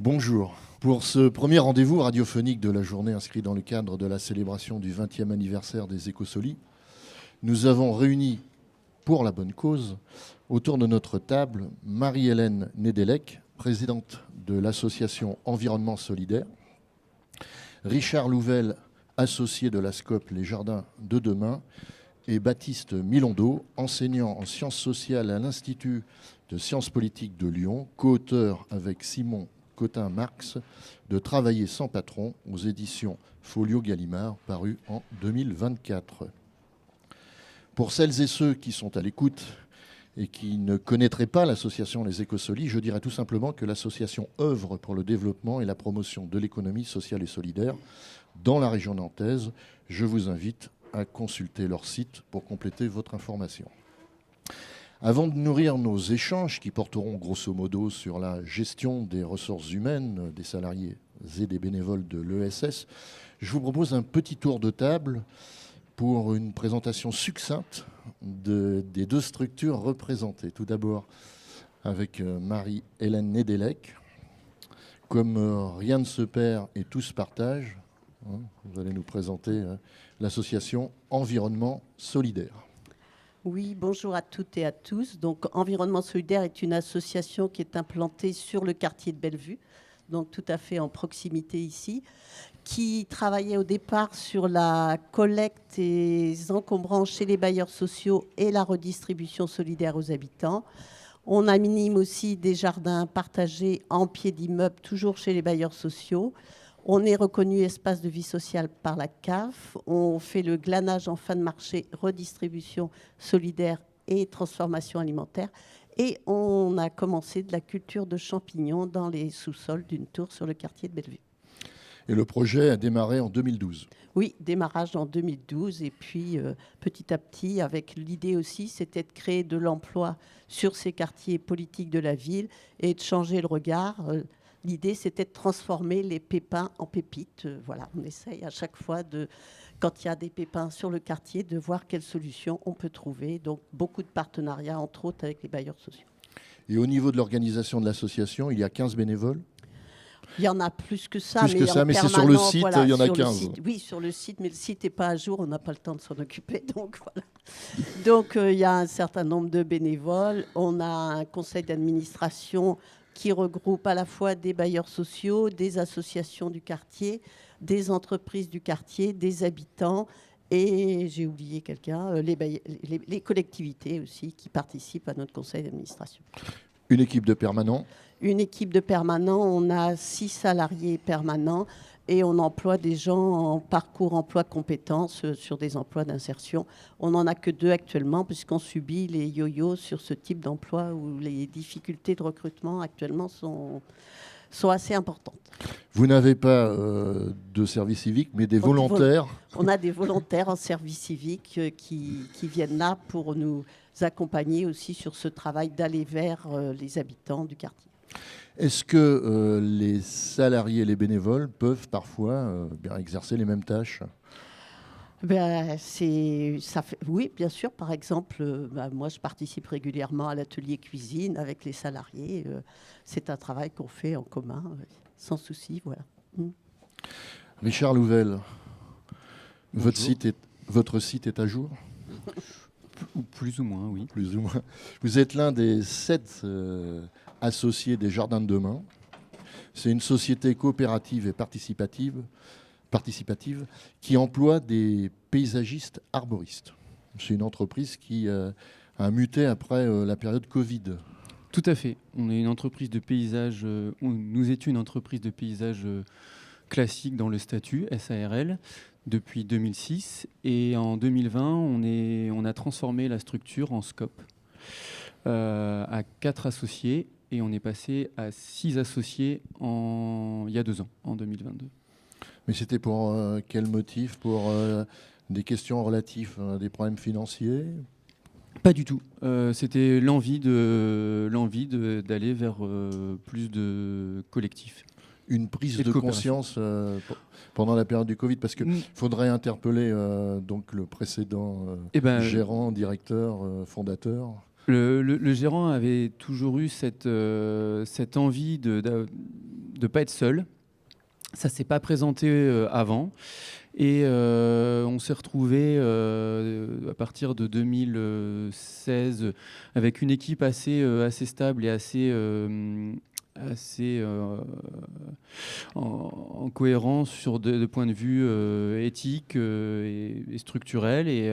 Bonjour. Pour ce premier rendez-vous radiophonique de la journée inscrit dans le cadre de la célébration du 20e anniversaire des Écosolies, nous avons réuni pour la bonne cause autour de notre table Marie-Hélène Nédélec, présidente de l'association Environnement Solidaire, Richard Louvel, associé de la SCOP Les Jardins de Demain, et Baptiste Milondo, enseignant en sciences sociales à l'Institut de sciences politiques de Lyon, co-auteur avec Simon Cotin-Marx de Travailler sans patron aux éditions Folio Gallimard, paru en 2024. Pour celles et ceux qui sont à l'écoute et qui ne connaîtraient pas l'association Les Écosolies, je dirais tout simplement que l'association œuvre pour le développement et la promotion de l'économie sociale et solidaire dans la région nantaise. Je vous invite à consulter leur site pour compléter votre information. Avant de nourrir nos échanges qui porteront grosso modo sur la gestion des ressources humaines, des salariés et des bénévoles de l'ESS, je vous propose un petit tour de table pour une présentation succincte des deux structures représentées. Tout d'abord avec Marie-Hélène Nédélec. Comme rien ne se perd et tout se partage, vous allez nous présenter l'association Environnement Solidaire. Oui, bonjour à toutes et à tous. Donc, Environnement Solidaire est une association qui est implantée sur le quartier de Bellevue, donc tout à fait en proximité ici, qui travaillait au départ sur la collecte des encombrants chez les bailleurs sociaux et la redistribution solidaire aux habitants. On anime aussi des jardins partagés en pied d'immeuble, toujours chez les bailleurs sociaux. On est reconnu espace de vie sociale par la CAF. On fait le glanage en fin de marché, redistribution solidaire et transformation alimentaire. Et on a commencé de la culture de champignons dans les sous-sols d'une tour sur le quartier de Bellevue. Et le projet a démarré en 2012. Oui, démarrage en 2012. Et puis, petit à petit, avec l'idée aussi, c'était de créer de l'emploi sur ces quartiers politiques de la ville et de changer le regard. L'idée, c'était de transformer les pépins en pépites. Voilà, on essaye à chaque fois, quand il y a des pépins sur le quartier, de voir quelles solutions on peut trouver. Donc, beaucoup de partenariats, entre autres, avec les bailleurs sociaux. Et au niveau de l'organisation de l'association, il y a 15 bénévoles. Il y en a plus que ça. Plus que ça, mais c'est sur le site, voilà, il y en a 15. Oui, sur le site, mais le site n'est pas à jour, on n'a pas le temps de s'en occuper. Donc, voilà. Donc, il y a un certain nombre de bénévoles. On a un conseil d'administration qui regroupe à la fois des bailleurs sociaux, des associations du quartier, des entreprises du quartier, des habitants et, j'ai oublié quelqu'un, les collectivités aussi qui participent à notre conseil d'administration. Une équipe de permanents. Une équipe de permanents, on a 6 salariés permanents et on emploie des gens en parcours emploi compétences sur des emplois d'insertion. On n'en a que 2 actuellement puisqu'on subit les yo-yo sur ce type d'emploi où les difficultés de recrutement actuellement sont assez importantes. Vous n'avez pas de service civique, mais des volontaires. On a des volontaires en service civique qui viennent là pour nous accompagner aussi sur ce travail d'aller vers les habitants du quartier. Est-ce que les salariés et les bénévoles peuvent parfois bien exercer les mêmes tâches ? Oui, bien sûr. Par exemple, moi, je participe régulièrement à l'atelier cuisine avec les salariés. C'est un travail qu'on fait en commun, sans souci. Voilà. Richard Louvel, votre site est à jour ? Plus ou moins, oui. Plus ou moins. Vous êtes l'un des 7 associés des Jardins de Demain. C'est une société coopérative et participative qui emploie des paysagistes arboristes. C'est une entreprise qui a muté après la période Covid. Tout à fait. On est une entreprise de paysage. Nous étions une entreprise de paysage classique dans le statut SARL depuis 2006 et en 2020 on a transformé la structure en SCOP à 4 associés et on est passé à 6 associés il y a 2 ans, en 2022. Mais c'était pour quel motif ? Pour des questions relatives à des problèmes financiers ? Pas du tout. C'était l'envie d'aller vers plus de collectifs. Une prise de conscience pendant la période du Covid, parce qu'il faudrait interpeller donc le précédent gérant, directeur, fondateur. Le gérant avait toujours eu cette envie de pas être seul. Ça s'est pas présenté avant. Et on s'est retrouvé à partir de 2016 avec une équipe assez stable et assez en cohérence sur de points de vue éthiques et structurels. Et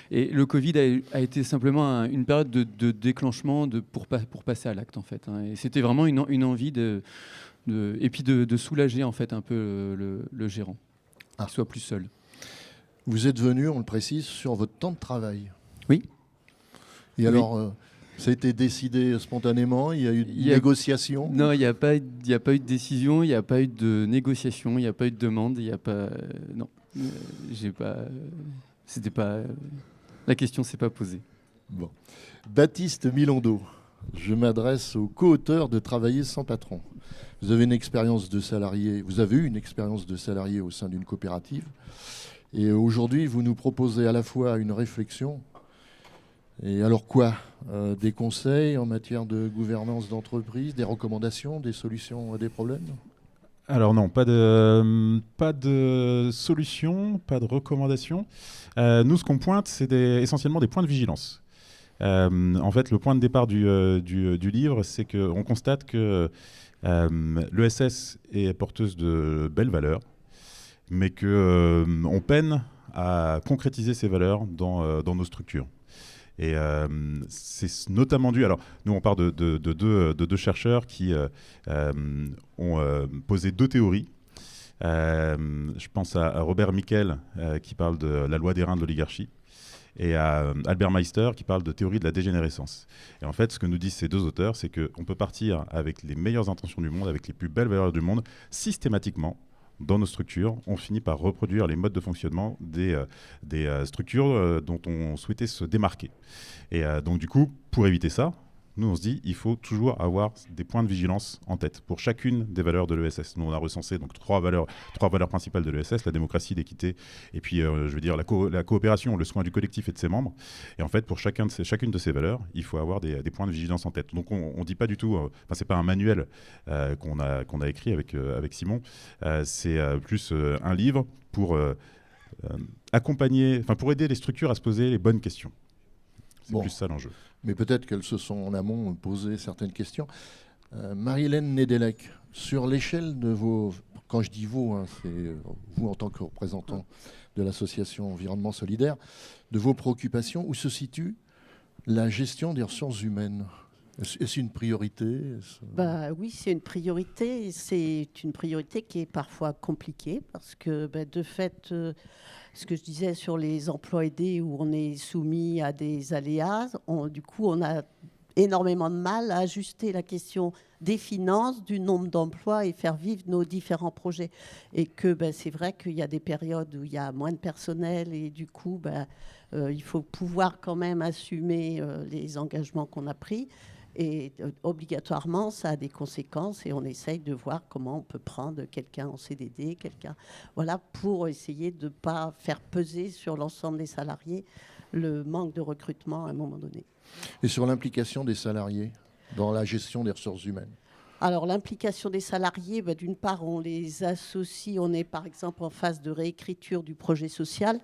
le Covid a été simplement une période de déclenchement pour passer à l'acte, en fait. Et c'était vraiment une envie et puis de soulager en fait un peu le gérant, qu'il soit plus seul. Vous êtes venu, on le précise, sur votre temps de travail. Oui. Et alors, ça a été décidé spontanément? Il y a eu une négociation? Non, il n'y a pas eu de décision, il n'y a pas eu de négociation, il n'y a pas eu de demande, il n'y a pas... non, j'ai pas... C'était pas... La question ne s'est pas posée. Bon. Baptiste Milondo, je m'adresse aux co-auteurs de Travailler sans patron. Vous avez eu une expérience de salarié au sein d'une coopérative. Et aujourd'hui, vous nous proposez à la fois une réflexion, et alors quoi? Des conseils en matière de gouvernance d'entreprise, des recommandations, des solutions à des problèmes? Alors non, pas de solution, pas de recommandation. Nous, ce qu'on pointe, c'est essentiellement des points de vigilance. En fait, le point de départ du livre, c'est qu'on constate que l'ESS est porteuse de belles valeurs, mais qu'on peine à concrétiser ces valeurs dans nos structures. Et c'est notamment dû... Alors, nous, on part de deux chercheurs qui ont posé deux théories. Je pense à Robert Miquel, qui parle de la loi des reins de l'oligarchie, et à Albert Meister, qui parle de théorie de la dégénérescence. Et en fait, ce que nous disent ces deux auteurs, c'est qu'on peut partir avec les meilleures intentions du monde, avec les plus belles valeurs du monde, systématiquement. Dans nos structures, on finit par reproduire les modes de fonctionnement des structures dont on souhaitait se démarquer. Et donc du coup, pour éviter ça, nous on se dit il faut toujours avoir des points de vigilance en tête pour chacune des valeurs de l'ESS. Nous on a recensé donc trois valeurs principales de l'ESS, la démocratie, l'équité et puis la coopération, le soin du collectif et de ses membres. Et en fait pour chacune de ces valeurs, il faut avoir des points de vigilance en tête. Donc on dit pas du tout, c'est pas un manuel qu'on a écrit avec Simon, c'est plus un livre pour accompagner, pour aider les structures à se poser les bonnes questions. C'est plus ça l'enjeu. Mais peut-être qu'elles se sont en amont posé certaines questions. Marie-Hélène Nedelec, sur l'échelle de vos... Quand je dis vous, c'est vous en tant que représentant de l'association Environnement Solidaire, de vos préoccupations, où se situe la gestion des ressources humaines? Est-ce une priorité? Oui, c'est une priorité. C'est une priorité qui est parfois compliquée parce que, de fait, ce que je disais sur les emplois aidés où on est soumis à des aléas, du coup, on a énormément de mal à ajuster la question des finances, du nombre d'emplois et faire vivre nos différents projets. Et que c'est vrai qu'il y a des périodes où il y a moins de personnel et du coup, il faut pouvoir quand même assumer les engagements qu'on a pris. Et obligatoirement, ça a des conséquences et on essaye de voir comment on peut prendre quelqu'un en CDD, voilà, pour essayer de ne pas faire peser sur l'ensemble des salariés le manque de recrutement à un moment donné. Et sur l'implication des salariés dans la gestion des ressources humaines? Alors, l'implication des salariés, d'une part, on les associe, on est par exemple en phase de réécriture du projet social.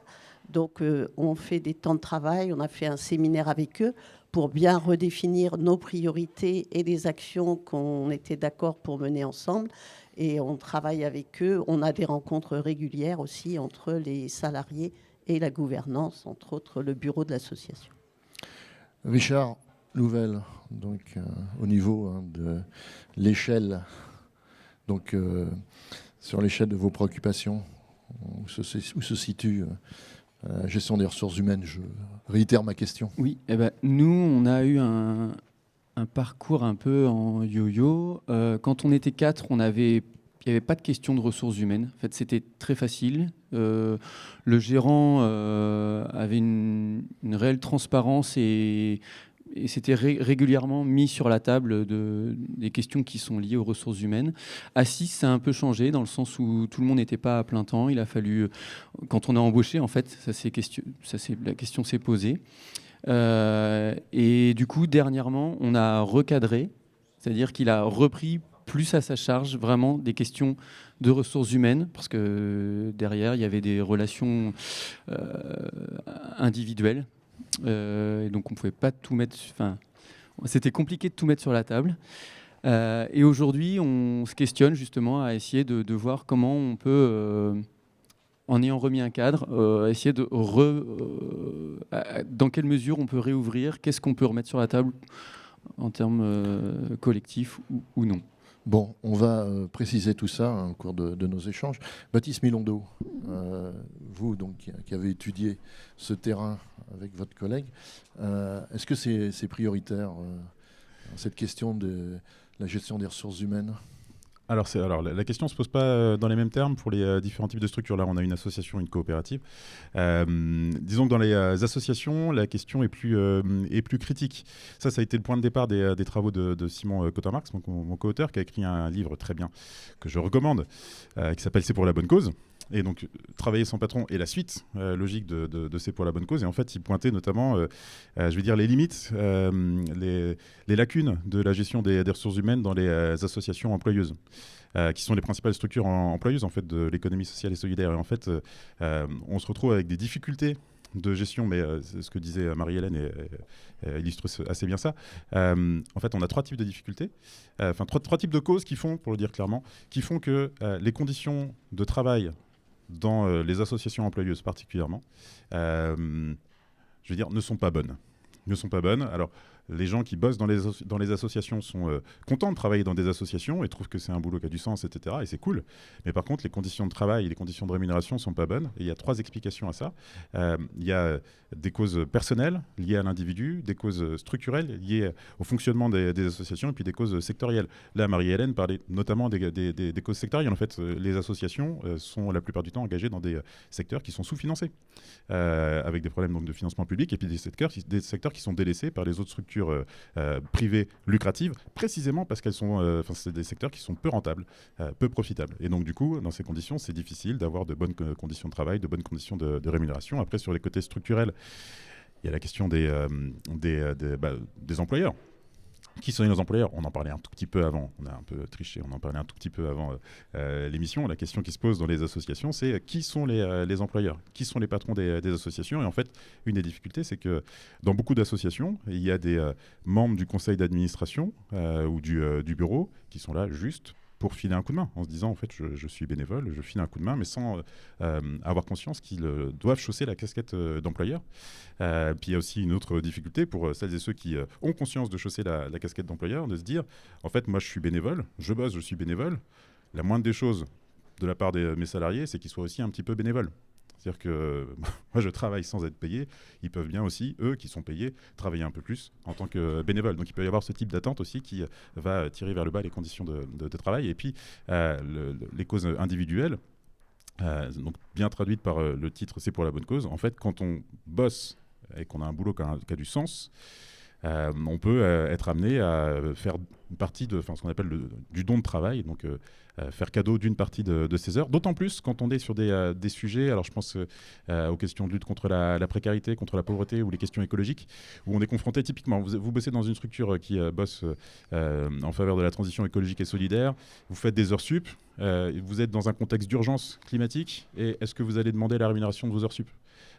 Donc, on fait des temps de travail, on a fait un séminaire avec eux pour bien redéfinir nos priorités et les actions qu'on était d'accord pour mener ensemble. Et on travaille avec eux. On a des rencontres régulières aussi entre les salariés et la gouvernance, entre autres le bureau de l'association. Richard Louvel, donc au niveau de l'échelle, donc sur l'échelle de vos préoccupations, où se situe la gestion des ressources humaines? Je réitère ma question. Oui, nous, on a eu un parcours un peu en yo-yo. Quand on était 4, il n'y avait pas de question de ressources humaines. En fait, c'était très facile. Le gérant avait une réelle transparence et c'était régulièrement mis sur la table des questions qui sont liées aux ressources humaines. À 6, ça a un peu changé dans le sens où tout le monde n'était pas à plein temps. Il a fallu, quand on a embauché, en fait, la question s'est posée. Et du coup, dernièrement, on a recadré, c'est-à-dire qu'il a repris plus à sa charge vraiment des questions de ressources humaines, parce que derrière, il y avait des relations individuelles. Et donc, on ne pouvait pas tout mettre... Enfin, c'était compliqué de tout mettre sur la table. Et aujourd'hui, on se questionne justement à essayer de voir comment on peut... en ayant remis un cadre, essayer de dans quelle mesure on peut réouvrir, qu'est-ce qu'on peut remettre sur la table en termes collectifs ou non. Bon, on va préciser tout ça au cours de nos échanges. Baptiste Milondo, vous donc, qui avez étudié ce terrain avec votre collègue, est-ce que c'est prioritaire, cette question de la gestion des ressources humaines ? Alors, la question ne se pose pas dans les mêmes termes pour les différents types de structures. Là, on a une association, une coopérative. Disons que dans les associations, la question est plus critique. Ça a été le point de départ des travaux de Simon Cotin-Marx, mon co-auteur, qui a écrit un livre très bien que je recommande, qui s'appelle « C'est pour la bonne cause ». Et donc, travailler sans patron est la suite logique de C'est pour la bonne cause. Et en fait, il pointait notamment, les limites, les lacunes de la gestion des ressources humaines dans les associations employeuses, qui sont les principales structures employeuses en fait, de l'économie sociale et solidaire. Et en fait, on se retrouve avec des difficultés de gestion, mais c'est ce que disait Marie-Hélène illustre assez bien ça. En fait, on a trois types de difficultés, trois types de causes qui font, pour le dire clairement, qui font que les conditions de travail dans les associations employeuses particulièrement, ne sont pas bonnes. Ne sont pas bonnes. Alors, les gens qui bossent dans les associations sont contents de travailler dans des associations et trouvent que c'est un boulot qui a du sens, etc. Et c'est cool. Mais par contre, les conditions de travail et les conditions de rémunération ne sont pas bonnes. Et il y a trois explications à ça. Il y a des causes personnelles liées à l'individu, des causes structurelles liées au fonctionnement des associations et puis des causes sectorielles. Là, Marie-Hélène parlait notamment des causes sectorielles. En fait, les associations sont la plupart du temps engagées dans des secteurs qui sont sous-financés, avec des problèmes donc, de financement public et puis des secteurs qui sont délaissés par les autres structures privées lucratives, précisément parce qu'elles sont, c'est des secteurs qui sont peu rentables, peu profitables. Et donc du coup, dans ces conditions, c'est difficile d'avoir de bonnes conditions de travail, de bonnes conditions de rémunération. Après, sur les côtés structurels, il y a la question des employeurs. Qui sont les employeurs ? On en parlait un tout petit peu avant, on a un peu triché, on en parlait un tout petit peu avant l'émission. La question qui se pose dans les associations, c'est qui sont les employeurs ? Qui sont les patrons des associations ? Et en fait, une des difficultés, c'est que dans beaucoup d'associations, il y a des membres du conseil d'administration ou du bureau qui sont là juste pour filer un coup de main, en se disant en fait je suis bénévole, je file un coup de main, mais sans avoir conscience qu'ils doivent chausser la casquette d'employeur. Puis il y a aussi une autre difficulté pour celles et ceux qui ont conscience de chausser la casquette d'employeur, de se dire en fait moi je suis bénévole, je bosse, je suis bénévole. La moindre des choses de la part de mes salariés, c'est qu'ils soient aussi un petit peu bénévoles. C'est-à-dire que moi, je travaille sans être payé. Ils peuvent bien aussi, eux qui sont payés, travailler un peu plus en tant que bénévoles. Donc il peut y avoir ce type d'attente aussi qui va tirer vers le bas les conditions de travail. Et puis les causes individuelles, donc bien traduites par le titre « C'est pour la bonne cause ». En fait, quand on bosse et qu'on a un boulot qui a du sens, on peut être amené à faire une partie de ce qu'on appelle du don de travail, donc faire cadeau d'une partie de ses heures, d'autant plus quand on est sur des sujets, alors je pense aux questions de lutte contre la précarité, contre la pauvreté ou les questions écologiques, où on est confronté typiquement, vous bossez dans une structure qui bosse en faveur de la transition écologique et solidaire, vous faites des heures sup, vous êtes dans un contexte d'urgence climatique, et est-ce que vous allez demander la rémunération de vos heures sup ?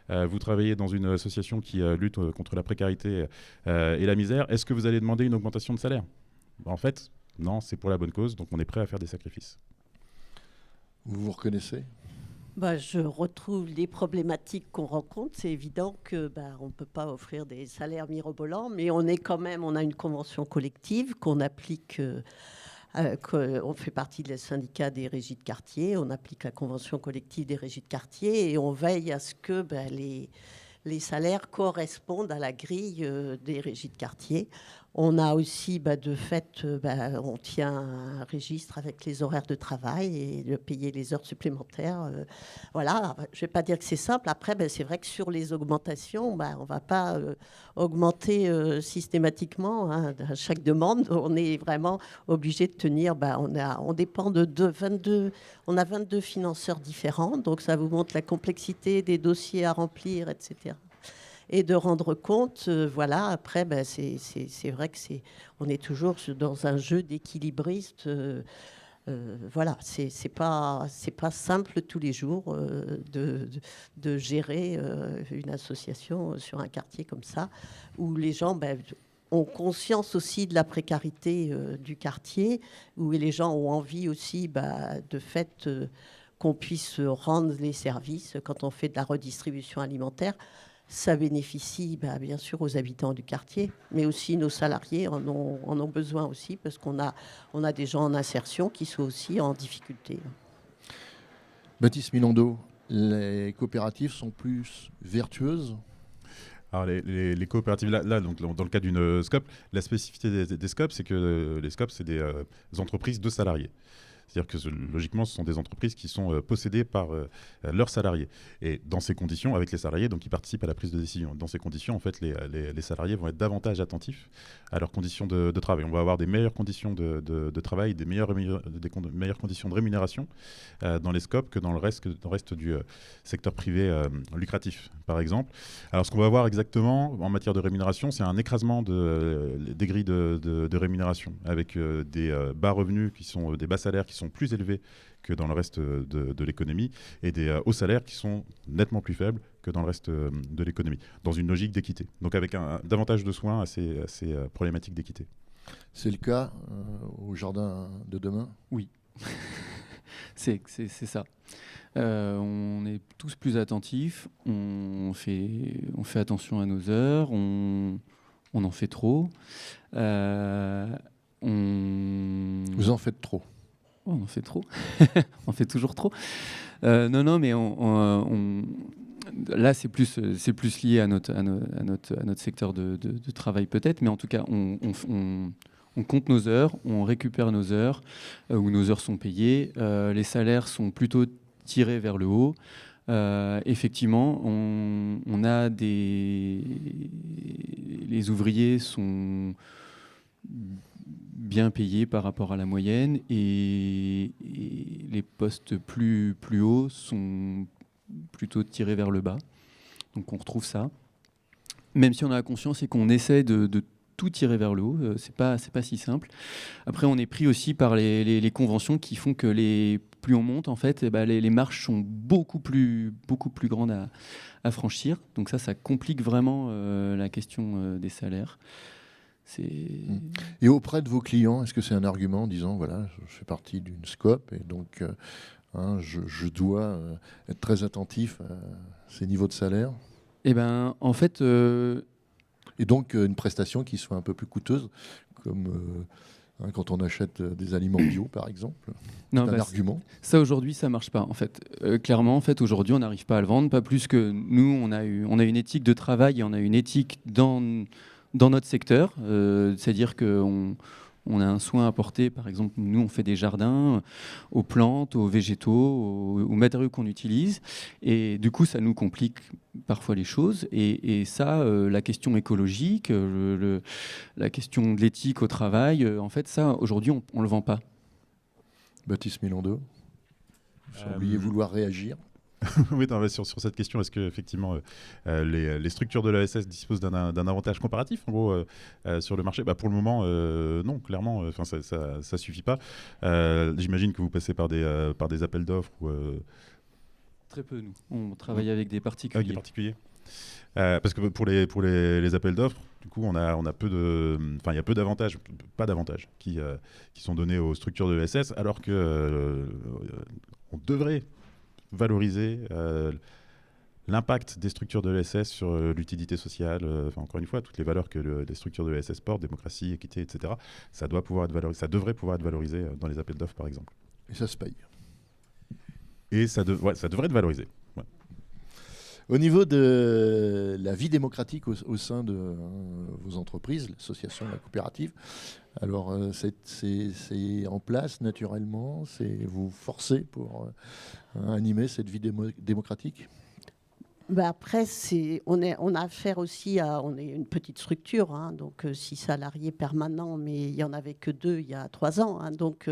Vous travaillez dans une association qui lutte contre la précarité et la misère. Est-ce que vous allez demander une augmentation de salaire ? En fait, non, c'est pour la bonne cause, donc on est prêt à faire des sacrifices. Vous vous reconnaissez ? Je retrouve les problématiques qu'on rencontre. C'est évident que on ne peut pas offrir des salaires mirobolants, mais on a une convention collective qu'on applique. On fait partie des syndicats des régies de quartier, on applique la convention collective des régies de quartier et on veille à ce que les salaires correspondent à la grille des régies de quartier. On a aussi, de fait, on tient un registre avec les horaires de travail et de payer les heures supplémentaires. Voilà, je ne vais pas dire que c'est simple. Après, c'est vrai que sur les augmentations, on ne va pas augmenter systématiquement à chaque demande. On est vraiment obligé de tenir. On dépend on a 22 financeurs différents. Donc, ça vous montre la complexité des dossiers à remplir, etc. et de rendre compte. Voilà, après, c'est vrai que on est toujours dans un jeu d'équilibriste. Voilà, c'est pas simple tous les jours de gérer une association sur un quartier comme ça, où les gens ont conscience aussi de la précarité du quartier, où les gens ont envie aussi de fait qu'on puisse rendre les services quand on fait de la redistribution alimentaire. Ça bénéficie bien sûr aux habitants du quartier, mais aussi nos salariés en ont besoin aussi, parce qu'on a des gens en insertion qui sont aussi en difficulté. Baptiste Milando, les coopératives sont plus vertueuses? Alors les coopératives, là donc, dans le cas d'une SCOP, la spécificité des SCOP, c'est que les SCOP, c'est des entreprises de salariés. C'est-à-dire que logiquement, ce sont des entreprises qui sont possédées par leurs salariés. Et dans ces conditions, avec les salariés, donc ils participent à la prise de décision. Dans ces conditions, en fait, les salariés vont être davantage attentifs à leurs conditions de travail. On va avoir des meilleures conditions de travail, des meilleures conditions de rémunération dans les SCOP que dans le reste du secteur privé lucratif, par exemple. Alors, ce qu'on va voir exactement en matière de rémunération, c'est un écrasement des grilles de rémunération, avec des bas revenus qui sont des bas salaires qui sont plus élevés que dans le reste de l'économie, et des hauts salaires qui sont nettement plus faibles que dans le reste de l'économie, dans une logique d'équité. Donc avec davantage de soins à ces problématiques d'équité. C'est le cas au jardin de demain? Oui, c'est ça. On est tous plus attentifs, on fait attention à nos heures, on en fait trop. Vous en faites trop? Oh, on en fait trop. On fait toujours trop. Non, mais là, c'est plus lié à notre secteur de travail peut-être, mais en tout cas, on compte nos heures, on récupère nos heures, où nos heures sont payées. Les salaires sont plutôt tirés vers le haut. Effectivement, on a les ouvriers sont bien payés par rapport à la moyenne, et les postes plus hauts sont plutôt tirés vers le bas. Donc on retrouve ça. Même si on a conscience et qu'on essaie de tout tirer vers le haut, c'est pas si simple. Après, on est pris aussi par les conventions qui font que plus on monte, en fait, les marches sont beaucoup plus grandes à franchir. Donc ça complique vraiment la question des salaires. Et auprès de vos clients, est-ce que c'est un argument en disant, voilà, je fais partie d'une SCOP et donc je dois être très attentif à ces niveaux de salaire? Eh ben, en fait... Et donc une prestation qui soit un peu plus coûteuse, comme quand on achète des aliments bio, par exemple. C'est un argument. Ça, aujourd'hui, ça marche pas. En fait, clairement, en fait, aujourd'hui, on n'arrive pas à le vendre, pas plus que nous. On a une éthique de travail et on a une éthique dans notre secteur. C'est-à-dire qu'on a un soin apporté. Par exemple, nous, on fait des jardins aux plantes, aux végétaux, aux matériaux qu'on utilise. Et du coup, ça nous complique parfois les choses. Et ça, la question écologique, la question de l'éthique au travail, en fait, ça, aujourd'hui, on ne le vend pas. Baptiste Milando, vous sembliez vouloir réagir. Oui, sur cette question, est-ce que effectivement les structures de l'ESS disposent d'un avantage comparatif en gros sur le marché? Pour le moment, non, clairement, ça suffit pas. J'imagine que vous passez par des appels d'offres ou très peu. Nous, on travaille avec des particuliers. Avec des particuliers. Parce que pour les appels d'offres, du coup, il y a peu d'avantages, pas d'avantages qui sont donnés aux structures de l'ESS, alors que on devrait valoriser l'impact des structures de l'ESS sur l'utilité sociale. Encore une fois, toutes les valeurs que les structures de l'ESS portent, démocratie, équité, etc., ça devrait pouvoir être valorisé dans les appels d'offres, par exemple. Et ça se paye. Et ça devrait être valorisé. Ouais. Au niveau de la vie démocratique au sein de vos entreprises, l'association, la coopérative, alors c'est en place naturellement, vous forcez pour animer cette vie démocratique? Après, on a affaire aussi on est une petite structure, donc 6 salariés permanents, mais il n'y en avait que 2 il y a 3 ans. Donc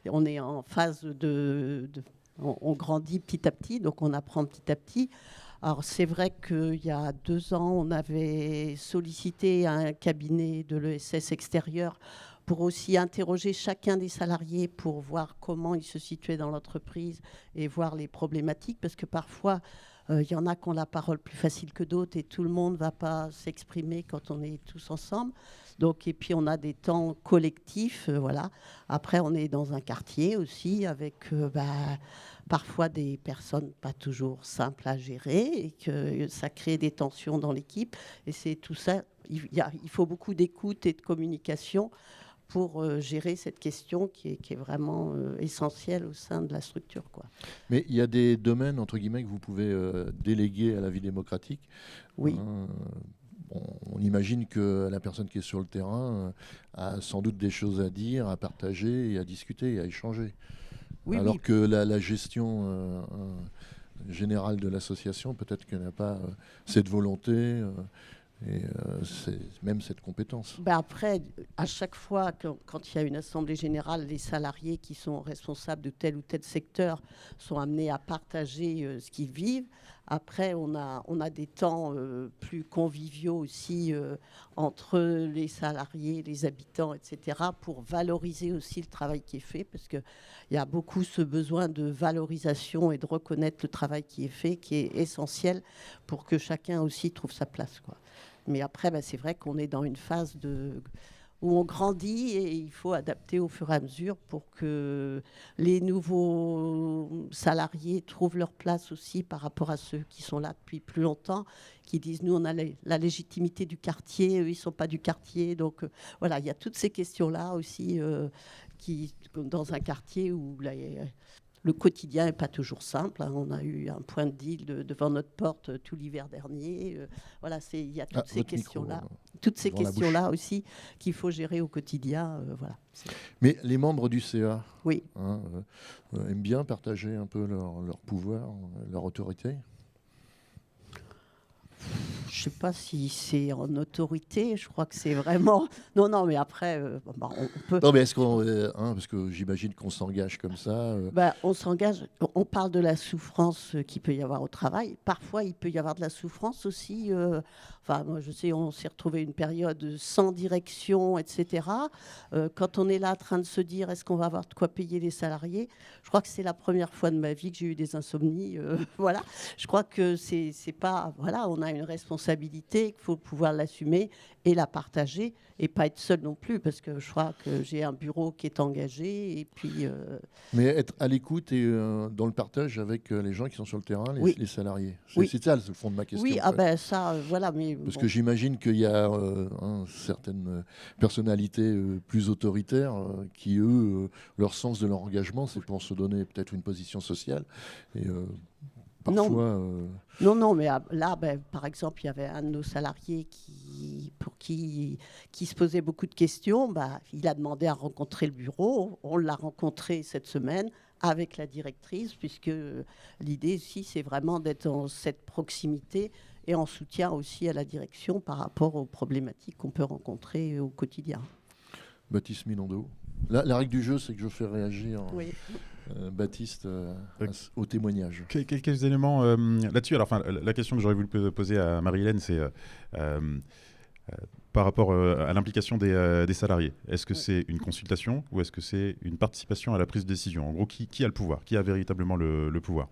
on est en phase on grandit petit à petit, donc on apprend petit à petit. Alors c'est vrai qu'il y a 2 ans, on avait sollicité un cabinet de l'ESS extérieur pour aussi interroger chacun des salariés pour voir comment ils se situaient dans l'entreprise et voir les problématiques, parce que parfois, il y en a qui ont la parole plus facile que d'autres et tout le monde ne va pas s'exprimer quand on est tous ensemble. Donc, et puis, on a des temps collectifs. Voilà. Après, on est dans un quartier aussi avec parfois des personnes pas toujours simples à gérer et que ça crée des tensions dans l'équipe. Et c'est tout ça. Il faut beaucoup d'écoute et de communication pour gérer cette question qui est vraiment essentielle au sein de la structure, quoi. Mais il y a des domaines, entre guillemets, que vous pouvez déléguer à la vie démocratique. Oui. Bon, on imagine que la personne qui est sur le terrain a sans doute des choses à dire, à partager, et à discuter et à échanger. Oui, Alors oui. que la gestion générale de l'association, peut-être qu'elle n'a pas cette volonté et même cette compétence. Ben après, à chaque fois, quand il y a une assemblée générale, les salariés qui sont responsables de tel ou tel secteur sont amenés à partager ce qu'ils vivent. Après, on a des temps plus conviviaux aussi entre les salariés, les habitants, etc., pour valoriser aussi le travail qui est fait, parce qu'il y a beaucoup ce besoin de valorisation et de reconnaître le travail qui est fait, qui est essentiel pour que chacun aussi trouve sa place, quoi. Mais après, c'est vrai qu'on est dans une phase où on grandit et il faut adapter au fur et à mesure pour que les nouveaux salariés trouvent leur place aussi par rapport à ceux qui sont là depuis plus longtemps, qui disent nous on a la légitimité du quartier, eux ils ne sont pas du quartier. Donc voilà, il y a toutes ces questions-là aussi dans un quartier où le quotidien n'est pas toujours simple. Hein. On a eu un point de deal devant notre porte tout l'hiver dernier. Voilà, il y a toutes ces questions-là. Toutes ces questions-là aussi qu'il faut gérer au quotidien. Voilà. Mais les membres du CA oui. Aiment bien partager un peu leur pouvoir, leur autorité. Je ne sais pas si c'est en autorité, je crois que c'est vraiment... Non, mais après, on peut... Non, mais est-ce qu'on... parce que j'imagine qu'on s'engage comme ça. On s'engage, on parle de la souffrance qu'il peut y avoir au travail. Parfois, il peut y avoir de la souffrance aussi. Moi, je sais, on s'est retrouvé une période sans direction, etc. Quand on est là en train de se dire, est-ce qu'on va avoir de quoi payer les salariés ? Je crois que c'est la première fois de ma vie que j'ai eu des insomnies. Voilà. Je crois que c'est pas... Voilà, on a une responsabilité, qu'il faut pouvoir l'assumer et la partager et pas être seul non plus, parce que je crois que j'ai un bureau qui est engagé et puis... Mais être à l'écoute et dans le partage avec les gens qui sont sur le terrain, les salariés. C'est ça le fond de ma question. Oui, ça, voilà. Mais parce que j'imagine qu'il y a certaines personnalités plus autoritaires qui, eux, leur sens de leur engagement, c'est pour se donner peut-être une position sociale. Et parfois... Non, mais là, par exemple, il y avait un de nos salariés pour qui se posait beaucoup de questions. Il a demandé à rencontrer le bureau. On l'a rencontré cette semaine avec la directrice, puisque l'idée ici, c'est vraiment d'être dans cette proximité et en soutien aussi à la direction par rapport aux problématiques qu'on peut rencontrer au quotidien. Baptiste Milando. La règle du jeu, c'est que je fais réagir Baptiste au témoignage. Quelques éléments là-dessus. Alors, la question que j'aurais voulu poser à Marie-Hélène, c'est par rapport à l'implication des salariés. Est-ce que c'est une consultation ou est-ce que c'est une participation à la prise de décision ? En gros, qui a le pouvoir ? Qui a véritablement le pouvoir ?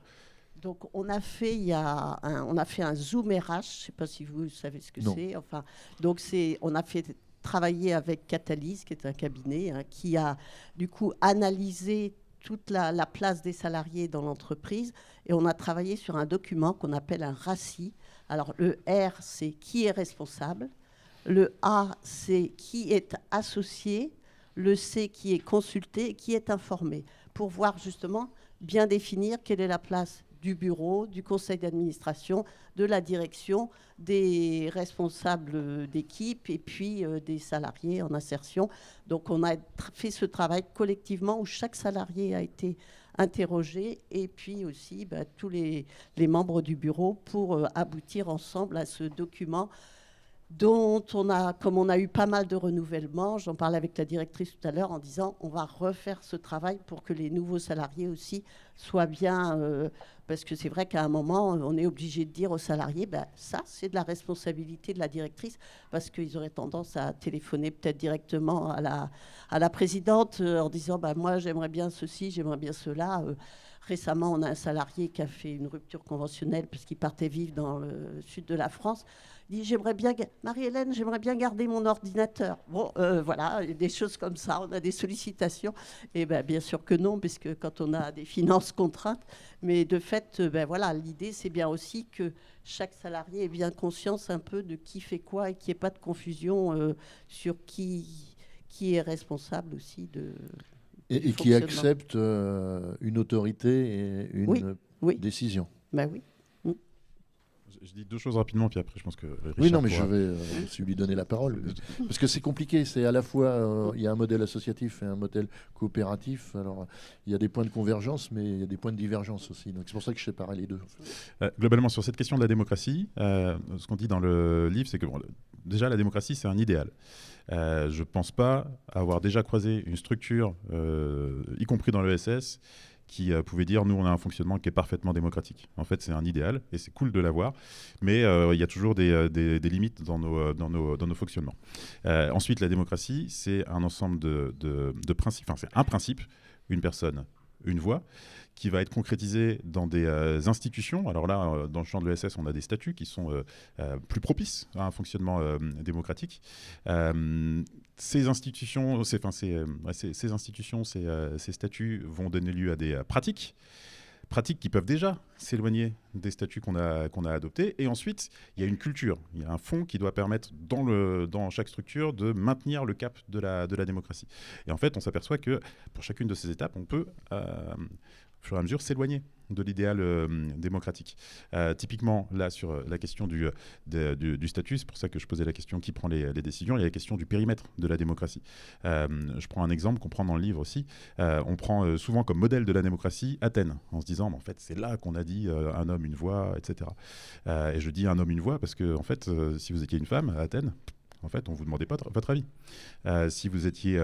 Donc, on a fait un Zoom RH. Je ne sais pas si vous savez ce que c'est. Enfin, donc, on a fait travailler avec Catalyse, qui est un cabinet qui a du coup analysé toute la place des salariés dans l'entreprise. Et on a travaillé sur un document qu'on appelle un RACI. Alors, le R, c'est qui est responsable. Le A, c'est qui est associé. Le C, qui est consulté et qui est informé. Pour voir justement, bien définir quelle est la place du bureau, du conseil d'administration, de la direction, des responsables d'équipe et puis des salariés en insertion. Donc on a fait ce travail collectivement où chaque salarié a été interrogé et puis aussi tous les membres du bureau pour aboutir ensemble à ce document comme on a eu pas mal de renouvellements, j'en parlais avec la directrice tout à l'heure en disant on va refaire ce travail pour que les nouveaux salariés aussi soient bien, parce que c'est vrai qu'à un moment, on est obligé de dire aux salariés, ça, c'est de la responsabilité de la directrice, parce qu'ils auraient tendance à téléphoner peut-être directement à la présidente en disant, moi, j'aimerais bien ceci, j'aimerais bien cela. Récemment, on a un salarié qui a fait une rupture conventionnelle parce qu'il partait vivre dans le sud de la France. Il dit, Marie-Hélène, j'aimerais bien garder mon ordinateur. Bon, voilà, des choses comme ça, on a des sollicitations. Et bien sûr que non, parce que quand on a des finances contraintes, mais de fait, voilà, l'idée, c'est bien aussi que chaque salarié ait bien conscience un peu de qui fait quoi et qu'il n'y ait pas de confusion sur qui est responsable aussi de... Et qui accepte une autorité et une décision. Oui. Je dis deux choses rapidement, puis après je pense que Richard oui, non, mais pourra... je vais lui donner la parole. Parce que c'est compliqué, c'est à la fois, il y a un modèle associatif et un modèle coopératif. Alors, il y a des points de convergence, mais il y a des points de divergence aussi. Donc c'est pour ça que je séparais les deux. Globalement, sur cette question de la démocratie, ce qu'on dit dans le livre, c'est que déjà, la démocratie, c'est un idéal. Je ne pense pas avoir déjà croisé une structure, y compris dans l'ESS, qui pouvait dire nous on a un fonctionnement qui est parfaitement démocratique. En fait c'est un idéal et c'est cool de l'avoir, mais il y a toujours des limites dans nos fonctionnements. Ensuite la démocratie c'est un ensemble de principes, enfin c'est un principe, une personne, une voix, qui va être concrétisé dans des institutions. Alors là, dans le champ de l'ESS, on a des statuts qui sont plus propices à un fonctionnement démocratique. Ces institutions, ces statuts vont donner lieu à des pratiques qui peuvent déjà s'éloigner des statuts qu'on a adoptés. Et ensuite, il y a une culture, il y a un fond qui doit permettre dans chaque structure de maintenir le cap de la démocratie. Et en fait, on s'aperçoit que pour chacune de ces étapes, on peut, au fur et à mesure, s'éloigner de l'idéal démocratique. Typiquement, là, sur la question du statut, c'est pour ça que je posais la question qui prend les décisions, il y a la question du périmètre de la démocratie. Je prends un exemple qu'on prend dans le livre aussi. On prend souvent comme modèle de la démocratie Athènes, en se disant, en fait, c'est là qu'on a dit un homme, une voix, etc. Et je dis un homme, une voix, parce que, en fait, si vous étiez une femme à Athènes, en fait, on ne vous demandait pas votre avis. Si vous étiez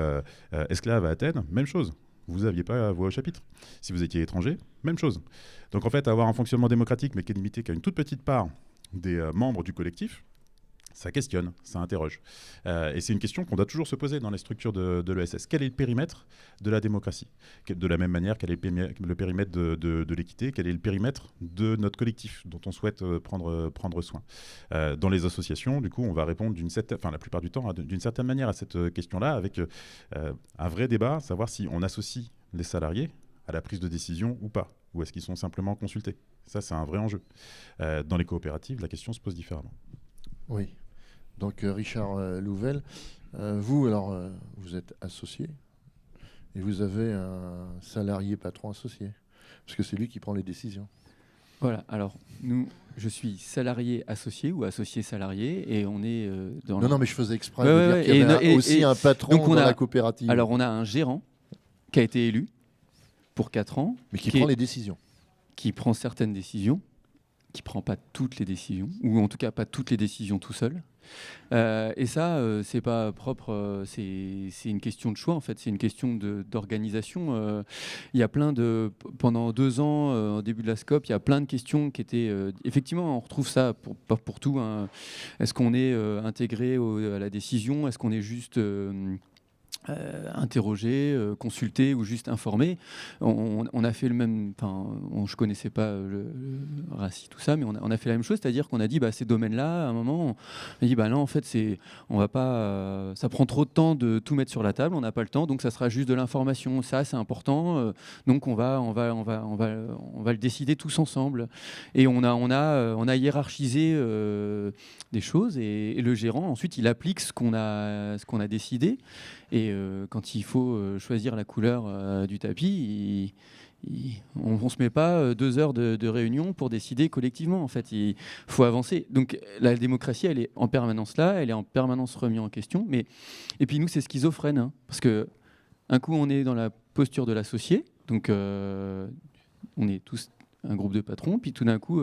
esclave à Athènes, même chose. Vous n'aviez pas voix au chapitre. Si vous étiez étranger, même chose. Donc en fait, avoir un fonctionnement démocratique, mais qui est limité qu'à une toute petite part des membres du collectif, ça questionne, ça interroge. Et c'est une question qu'on doit toujours se poser dans les structures de l'ESS. Quel est le périmètre de la démocratie ? De la même manière, quel est le périmètre de l'équité ? Quel est le périmètre de notre collectif dont on souhaite prendre soin ? Dans les associations, du coup, on va répondre la plupart du temps d'une certaine manière à cette question-là, avec un vrai débat, savoir si on associe les salariés à la prise de décision ou pas, ou est-ce qu'ils sont simplement consultés ? Ça, c'est un vrai enjeu. Dans les coopératives, la question se pose différemment. Oui. Donc Richard Louvel, vous êtes associé et vous avez un salarié patron associé, parce que c'est lui qui prend les décisions. Voilà, alors je suis salarié associé ou associé salarié et on est dans... Non, mais je faisais exprès de dire qu'il y avait aussi un patron dans la coopérative. Alors on a un gérant qui a été élu pour 4 ans. Mais qui prend les décisions. Qui prend certaines décisions, qui ne prend pas toutes les décisions, ou en tout cas pas toutes les décisions tout seul. Et ça, c'est pas propre, c'est une question de choix en fait, c'est une question d'organisation. Il y a pendant 2 ans, au début de la SCOP, il y a plein de questions qui étaient, effectivement, on retrouve ça pour tout. Hein. Est-ce qu'on est intégré à la décision ? Est-ce qu'on est juste interroger, consulter ou juste informer. On a fait le même, je connaissais pas le RACI, tout ça, mais on a fait la même chose, c'est-à-dire qu'on a dit ces domaines-là, à un moment, on a dit non, en fait, on va pas, ça prend trop de temps de tout mettre sur la table, on n'a pas le temps, donc ça sera juste de l'information. Ça, c'est important, donc on va le décider tous ensemble. Et on a hiérarchisé des choses et le gérant ensuite il applique ce qu'on a décidé. Et quand il faut choisir la couleur du tapis, on ne se met pas 2 heures de réunion pour décider collectivement. En fait, il faut avancer. Donc la démocratie, elle est en permanence là, elle est en permanence remise en question. Et puis nous, c'est schizophrène, hein, parce que un coup, on est dans la posture de l'associé, donc on est tous un groupe de patrons, puis tout d'un coup,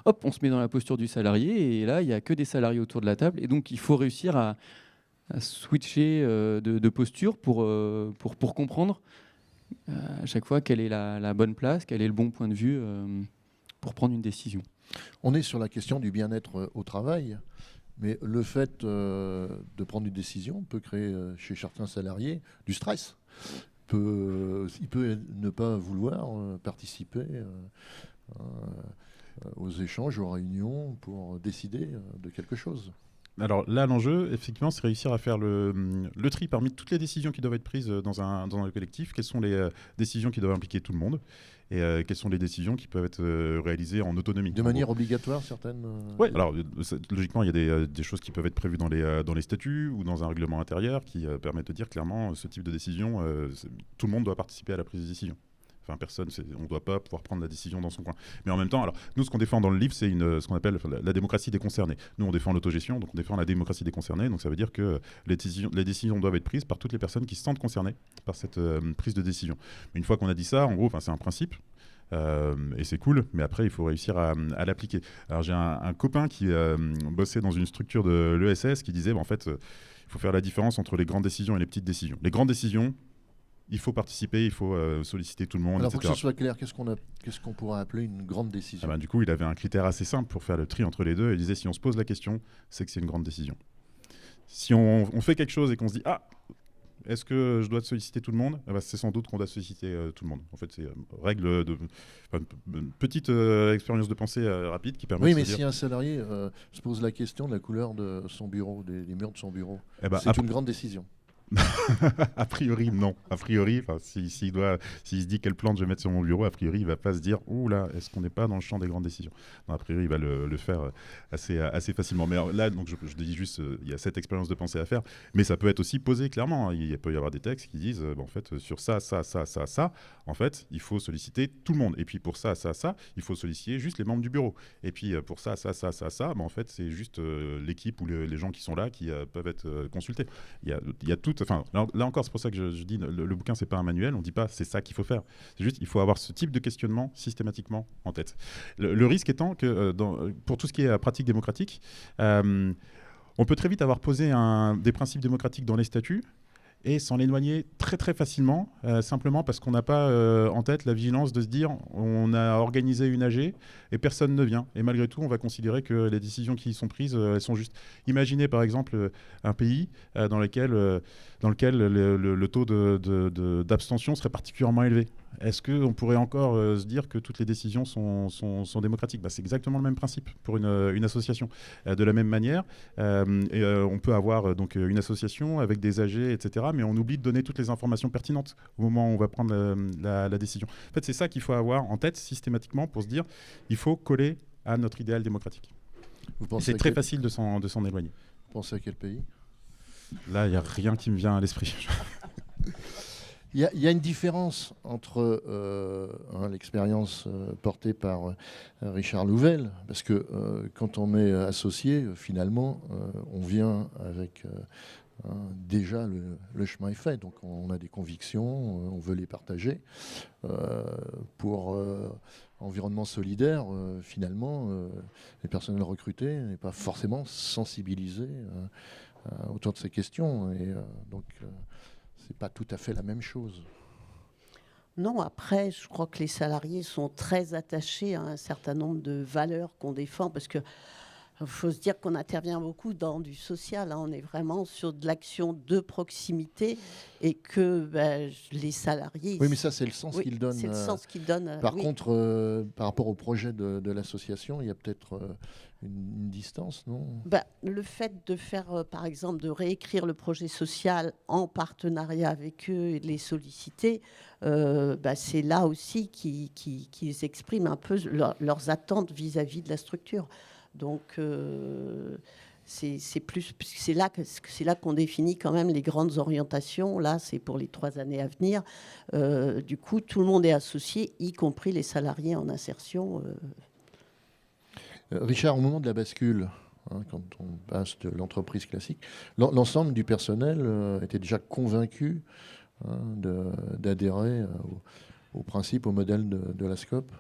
hop, on se met dans la posture du salarié, et là, il n'y a que des salariés autour de la table, et donc il faut réussir à switcher de posture pour comprendre à chaque fois quelle est la bonne place, quel est le bon point de vue pour prendre une décision. On est sur la question du bien-être au travail, mais le fait de prendre une décision peut créer chez certains salariés du stress. Il peut ne pas vouloir participer aux échanges, aux réunions pour décider de quelque chose. Alors là, l'enjeu, effectivement, c'est réussir à faire le tri parmi toutes les décisions qui doivent être prises dans un collectif. Quelles sont les décisions qui doivent impliquer tout le monde et quelles sont les décisions qui peuvent être réalisées en autonomie. De manière obligatoire, certaines Oui, alors logiquement, il y a des choses qui peuvent être prévues dans les statuts ou dans un règlement intérieur qui permettent de dire clairement ce type de décision, tout le monde doit participer à la prise de décision. Enfin, personne, on ne doit pas pouvoir prendre la décision dans son coin. Mais en même temps, alors, nous, ce qu'on défend dans le livre, c'est ce qu'on appelle la démocratie des concernés. Nous, on défend l'autogestion, donc on défend la démocratie des concernés. Donc ça veut dire que les décisions doivent être prises par toutes les personnes qui se sentent concernées par cette prise de décision. Mais une fois qu'on a dit ça, en gros, c'est un principe. Et c'est cool, mais après il faut réussir à l'appliquer. Alors j'ai un copain qui bossait dans une structure de l'ESS qui disait en fait il faut faire la différence entre les grandes décisions et les petites décisions. Les grandes décisions, il faut participer, il faut solliciter tout le monde, Alors etc. pour que ce soit clair, qu'est-ce qu'on pourrait appeler une grande décision? Du coup, il avait un critère assez simple pour faire le tri entre les deux. Il disait si on se pose la question, c'est que c'est une grande décision. Si on fait quelque chose et qu'on se dit est-ce que je dois solliciter tout le monde? C'est sans doute qu'on doit solliciter tout le monde. En fait, c'est une petite expérience de pensée rapide qui permet de se dire... Oui, mais si un salarié se pose la question de la couleur de son bureau, des murs de son bureau, c'est une grande décision. A priori, non. A priori, s'il se dit quelle plante je vais mettre sur mon bureau, a priori, il ne va pas se dire « Ouh là, est-ce qu'on n'est pas dans le champ des grandes décisions ?» Non, a priori, il va le faire assez facilement. Mais alors, là, donc, je dis juste, il y a cette expérience de pensée à faire, mais ça peut être aussi posé clairement. Il peut y avoir des textes qui disent en fait, sur ça, en fait, il faut solliciter tout le monde. Et puis pour ça, il faut solliciter juste les membres du bureau. Et puis pour ça, en fait, c'est juste l'équipe ou les gens qui sont là qui peuvent être consultés. Il y a tout. Enfin, là encore, c'est pour ça que je dis le bouquin, c'est pas un manuel. On dit pas c'est ça qu'il faut faire. C'est juste il faut avoir ce type de questionnement systématiquement en tête. Le risque étant que pour tout ce qui est pratique démocratique, on peut très vite avoir posé des principes démocratiques dans les statuts et s'en éloigner très très facilement, simplement parce qu'on n'a pas en tête la vigilance de se dire on a organisé une AG et personne ne vient. Et malgré tout, on va considérer que les décisions qui y sont prises, elles sont justes. Imaginez par exemple un pays dans lequel le taux d'abstention serait particulièrement élevé. Est-ce qu'on pourrait encore se dire que toutes les décisions sont démocratiques? C'est exactement le même principe pour une association. De la même manière, on peut avoir donc une association avec des AG, etc., mais on oublie de donner toutes les informations pertinentes au moment où on va prendre la décision. En fait, c'est ça qu'il faut avoir en tête systématiquement pour se dire il faut coller à notre idéal démocratique. C'est très facile de s'en éloigner. Vous pensez à quel pays? Là, il n'y a rien qui me vient à l'esprit. Il y a une différence entre l'expérience portée par Richard Louvel, parce que quand on est associé, finalement, on vient avec déjà le chemin est fait, donc on a des convictions, on veut les partager. Pour environnement solidaire, finalement, les personnels recrutés n'est pas forcément sensibilisés autour de ces questions, et donc c'est pas tout à fait la même chose. Non, après, je crois que les salariés sont très attachés à un certain nombre de valeurs qu'on défend, parce que il faut se dire qu'on intervient beaucoup dans du social. On est vraiment sur de l'action de proximité et que les salariés... Oui, mais ça, c'est le sens qu'ils donnent. C'est le sens qu'ils donnent. Par contre, par rapport au projet de l'association, il y a peut-être une distance, non? Le fait de faire, par exemple, de réécrire le projet social en partenariat avec eux et de les solliciter, c'est là aussi qu'ils expriment un peu leurs attentes vis-à-vis de la structure. Donc, c'est là qu'on définit quand même les grandes orientations. Là, c'est pour les 3 années à venir. Du coup, tout le monde est associé, y compris les salariés en insertion. Richard, au moment de la bascule, quand on passe de l'entreprise classique, l'ensemble du personnel était déjà convaincu d'adhérer au principe, au modèle de la SCOP?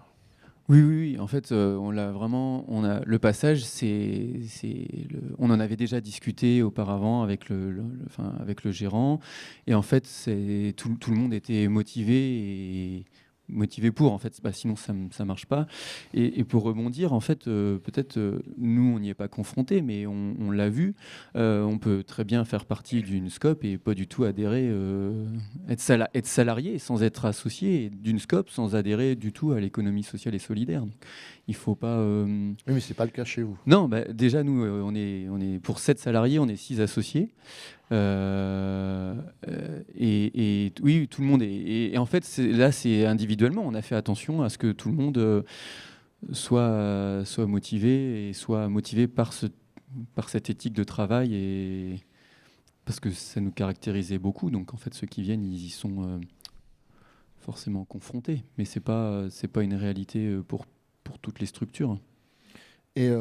Oui, oui, oui. En fait, le passage, on en avait déjà discuté auparavant avec avec le gérant, et en fait, tout le monde était motivé pour. En fait, sinon ça marche pas. Et pour rebondir, en fait, peut-être nous on n'y est pas confronté, mais on l'a vu. On peut très bien faire partie d'une SCOP et pas du tout adhérer, être salarié sans être associé, et d'une SCOP sans adhérer du tout à l'économie sociale et solidaire. Donc, il faut pas. Oui, mais c'est pas le cas chez vous. Non, déjà nous, on est pour 7 salariés, on est 6 associés. Et oui, tout le monde est. Et en fait, là, c'est individuellement. On a fait attention à ce que tout le monde soit motivé et soit motivé par cette éthique de travail, et parce que ça nous caractérisait beaucoup. Donc, en fait, ceux qui viennent, ils y sont forcément confrontés. Mais c'est pas une réalité pour toutes les structures. Et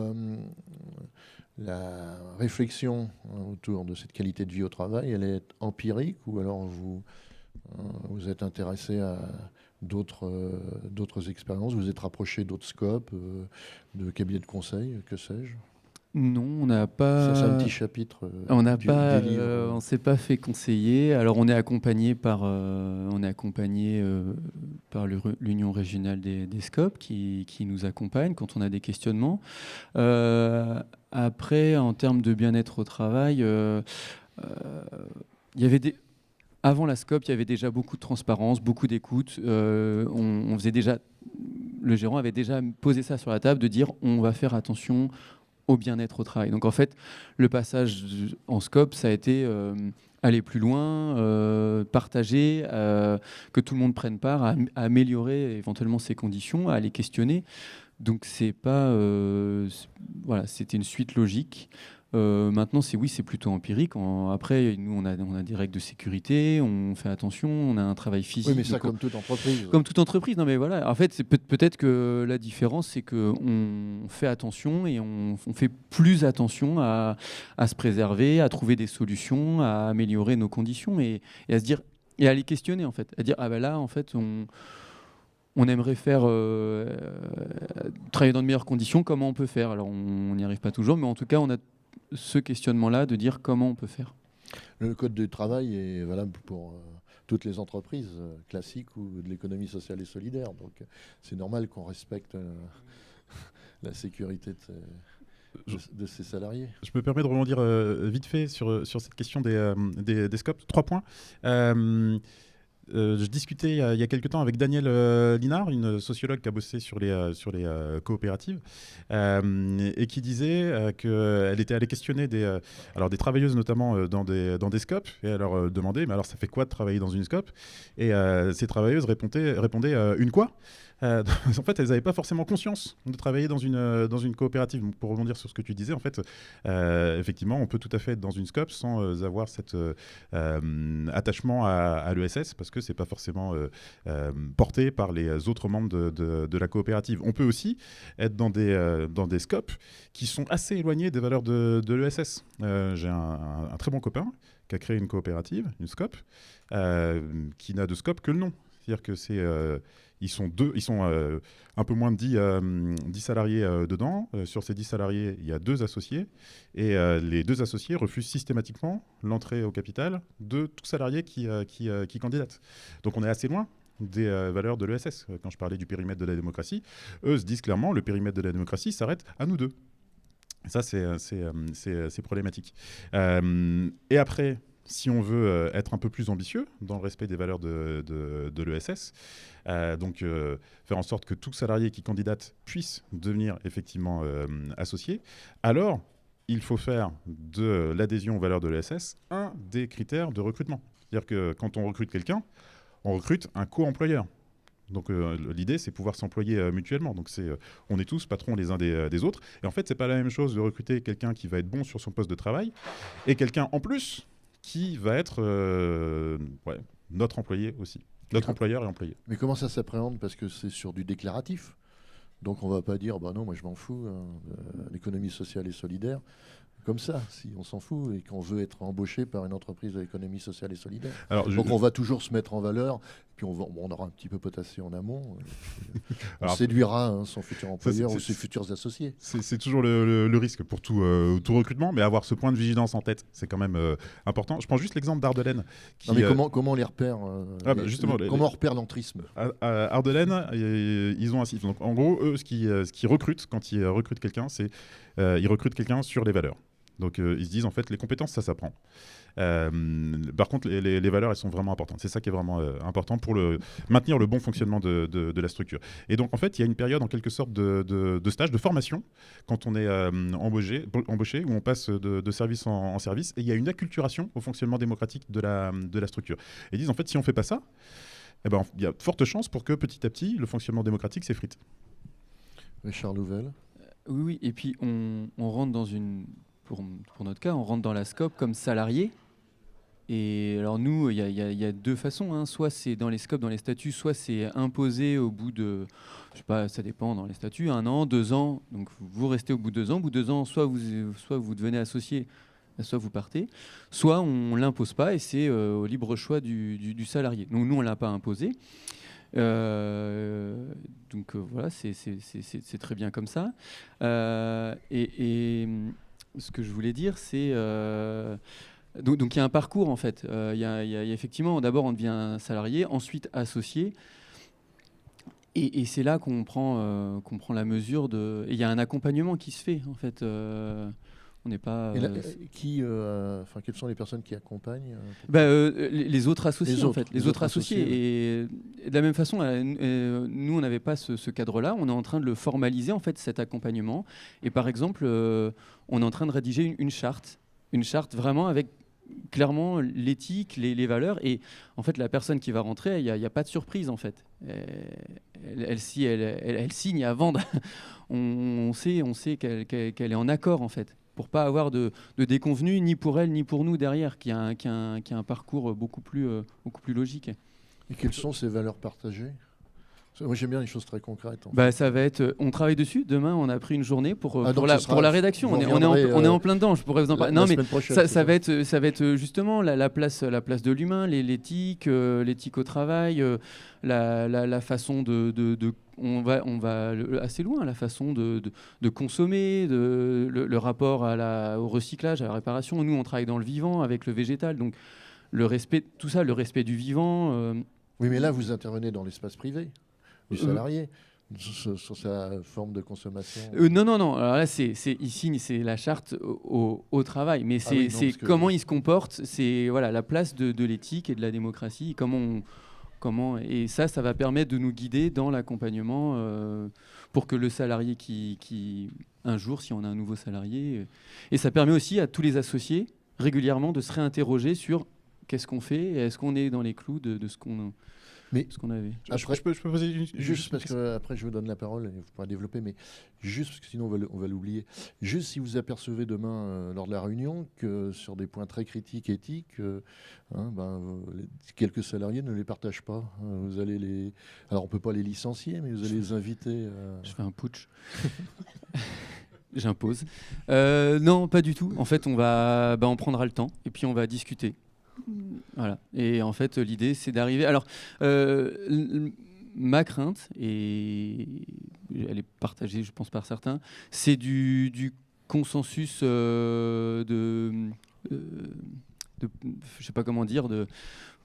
la réflexion autour de cette qualité de vie au travail, elle est empirique, ou alors vous êtes intéressé à d'autres expériences, vous êtes rapproché d'autres scopes, de cabinets de conseil, que sais-je? Non, on n'a pas. Ça, c'est un petit chapitre On n'a des pas, livres. on s'est pas fait conseiller. Alors on est accompagné par l'Union régionale des SCOP qui nous accompagne quand on a des questionnements. Après, en termes de bien-être au travail, il y avait avant la SCOP, il y avait déjà beaucoup de transparence, beaucoup d'écoute. On faisait déjà, le gérant avait déjà posé ça sur la table, de dire on va faire attention au bien-être au travail. Donc en fait, le passage en SCOP, ça a été aller plus loin, partager, que tout le monde prenne part, à améliorer éventuellement ses conditions, à les questionner. Donc c'est pas, voilà, c'était une suite logique. Maintenant, c'est plutôt empirique. Après, nous, on a des règles de sécurité, on fait attention, on a un travail physique. Oui, mais ça, comme toute entreprise. Comme toute entreprise, non mais voilà. En fait, c'est peut-être que la différence, c'est qu'on fait attention, et on fait plus attention à se préserver, à trouver des solutions, à améliorer nos conditions, et à se dire, et à les questionner, en fait, à dire, ah ben là, en fait, on aimerait faire travailler dans de meilleures conditions. Comment on peut faire? Alors, on n'y arrive pas toujours, mais en tout cas, on a ce questionnement-là de dire comment on peut faire. Le code du travail est valable pour toutes les entreprises classiques ou de l'économie sociale et solidaire. Donc c'est normal qu'on respecte la sécurité de ses salariés. Je me permets de rebondir vite fait sur cette question des scopes. 3 points. Je discutais il y a quelques temps avec Danielle Linard, une sociologue qui a bossé sur les coopératives, et qui disait qu'elle était allée questionner des travailleuses notamment dans des scopes, et elle leur demandait mais alors ça fait quoi de travailler dans une scope, et ces travailleuses répondaient une quoi. En fait, elles n'avaient pas forcément conscience de travailler dans une coopérative. Donc, pour rebondir sur ce que tu disais, en fait, effectivement, on peut tout à fait être dans une SCOP sans avoir cet attachement à l'ESS, parce que c'est pas forcément porté par les autres membres de la coopérative. On peut aussi être dans des SCOP qui sont assez éloignés des valeurs de l'ESS. J'ai un très bon copain qui a créé une coopérative, une SCOP, qui n'a de SCOP que le nom. C'est-à-dire que ils sont un peu moins de 10 salariés dedans. Sur ces 10 salariés, il y a 2 associés. Et les 2 associés refusent systématiquement l'entrée au capital de tout salarié qui candidate. Donc on est assez loin des valeurs de l'ESS. Quand je parlais du périmètre de la démocratie, eux se disent clairement, le périmètre de la démocratie s'arrête à nous 2. Ça, c'est problématique. Et après, si on veut être un peu plus ambitieux dans le respect des valeurs de l'ESS, donc faire en sorte que tout salarié qui candidate puisse devenir effectivement associé, alors il faut faire de l'adhésion aux valeurs de l'ESS un des critères de recrutement. C'est-à-dire que quand on recrute quelqu'un, on recrute un co-employeur. Donc l'idée, c'est pouvoir s'employer mutuellement. Donc on est tous patrons les uns des autres. Et en fait, c'est pas la même chose de recruter quelqu'un qui va être bon sur son poste de travail et quelqu'un en plus qui va être notre employé aussi. Notre employeur et employé. Mais comment ça s'appréhende? Parce que c'est sur du déclaratif. Donc on ne va pas dire, bah non, moi je m'en fous, l'économie sociale et solidaire. comme ça, si on s'en fout et qu'on veut être embauché par une entreprise de l'économie sociale et solidaire. Alors, Donc on va toujours se mettre en valeur, puis on aura un petit peu potassé en amont. On Alors, séduira son futur employeur c'est- ou ses futurs associés. c'est toujours le risque pour tout recrutement, mais avoir ce point de vigilance en tête, c'est quand même important. Je prends juste l'exemple d'Ardelaine. Non, mais comment on les repère justement, comment on repère l'entrisme? À Ardelaine, ils ont un site. Donc, en gros, eux, ce qu'ils recrutent, quand ils recrutent quelqu'un, c'est ils recrutent quelqu'un sur les valeurs. Donc, ils se disent, en fait, les compétences, ça s'apprend. Par contre, les valeurs, elles sont vraiment importantes. C'est ça qui est vraiment important pour maintenir le bon fonctionnement de la structure. Et donc, en fait, il y a une période, en quelque sorte, de stage, de formation, quand on est embauché, où on passe de service en service, et il y a une acculturation au fonctionnement démocratique de la structure. Et ils disent, en fait, si on ne fait pas ça, eh ben, il y a de fortes chances pour que, petit à petit, le fonctionnement démocratique s'effrite. Richard Louvel. Oui, et puis on rentre dans pour notre cas, on rentre dans la SCOP comme salarié. Et alors nous, il y a deux façons, hein. Soit c'est dans les scopes, dans les statuts, soit c'est imposé au bout de, je sais pas, ça dépend dans les statuts, 1 an, 2 ans. Donc vous restez au bout de 2 ans. Au bout de 2 ans, soit vous devenez associé, soit vous partez. Soit on l'impose pas et c'est au libre choix du salarié. Donc nous, on l'a pas imposé. Voilà, c'est très bien comme ça. Ce que je voulais dire, c'est donc il y a un parcours en fait. Il y a effectivement, d'abord on devient salarié, ensuite associé, et c'est là qu'on prend la mesure de. Et il y a un accompagnement qui se fait en fait. On n'est pas. Et là, quelles sont les personnes qui accompagnent Les autres associés en fait, les autres associés. oui. Et de la même façon, nous on n'avait pas ce cadre-là. On est en train de le formaliser en fait cet accompagnement. Et par exemple, on est en train de rédiger une charte vraiment avec clairement l'éthique, les valeurs. Et en fait, la personne qui va rentrer, il n'y a pas de surprise en fait. Elle signe avant. On sait qu'elle est en accord en fait, pour pas avoir de déconvenus ni pour elle ni pour nous derrière, qui a un parcours beaucoup plus logique. Et quelles sont ces valeurs partagées? Moi, j'aime bien les choses très concrètes. En fait. Ça va être. On travaille dessus. Demain, on a pris une journée pour la rédaction. Vous On est reviendrez, en plein dedans. Je pourrais vous en parler. la Non, mais semaine prochaine, ça va être justement la place de l'humain, l'éthique au travail, la façon on va assez loin, la façon de consommer, le rapport au recyclage, à la réparation. Nous, on travaille dans le vivant avec le végétal, donc le respect, tout ça, le respect du vivant. Oui, mais là, vous intervenez dans l'espace privé du salarié, sur sa forme de consommation. Non. Alors là, ici, c'est la charte au travail, mais c'est parce que- comment il se comporte. C'est voilà la place de l'éthique et de la démocratie. Et ça va permettre de nous guider dans l'accompagnement pour que le salarié qui un jour, si on a un nouveau salarié, et ça permet aussi à tous les associés régulièrement de se réinterroger sur qu'est-ce qu'on fait et est-ce qu'on est dans les clous de ce qu'on avait. Après, Je peux poser juste parce que après je vous donne la parole et vous pourrez développer, mais juste parce que sinon on va l'oublier. Juste si vous apercevez demain lors de la réunion que sur des points très critiques éthiques, quelques salariés ne les partagent pas. Vous allez alors on peut pas les licencier, mais vous allez les inviter. Je fais un putsch. J'impose. Non, pas du tout. En fait, on prendra le temps et puis on va discuter. Voilà. Et en fait, l'idée, c'est d'arriver. Alors, ma crainte, et elle est partagée, je pense, par certains, c'est du consensus je sais pas comment dire,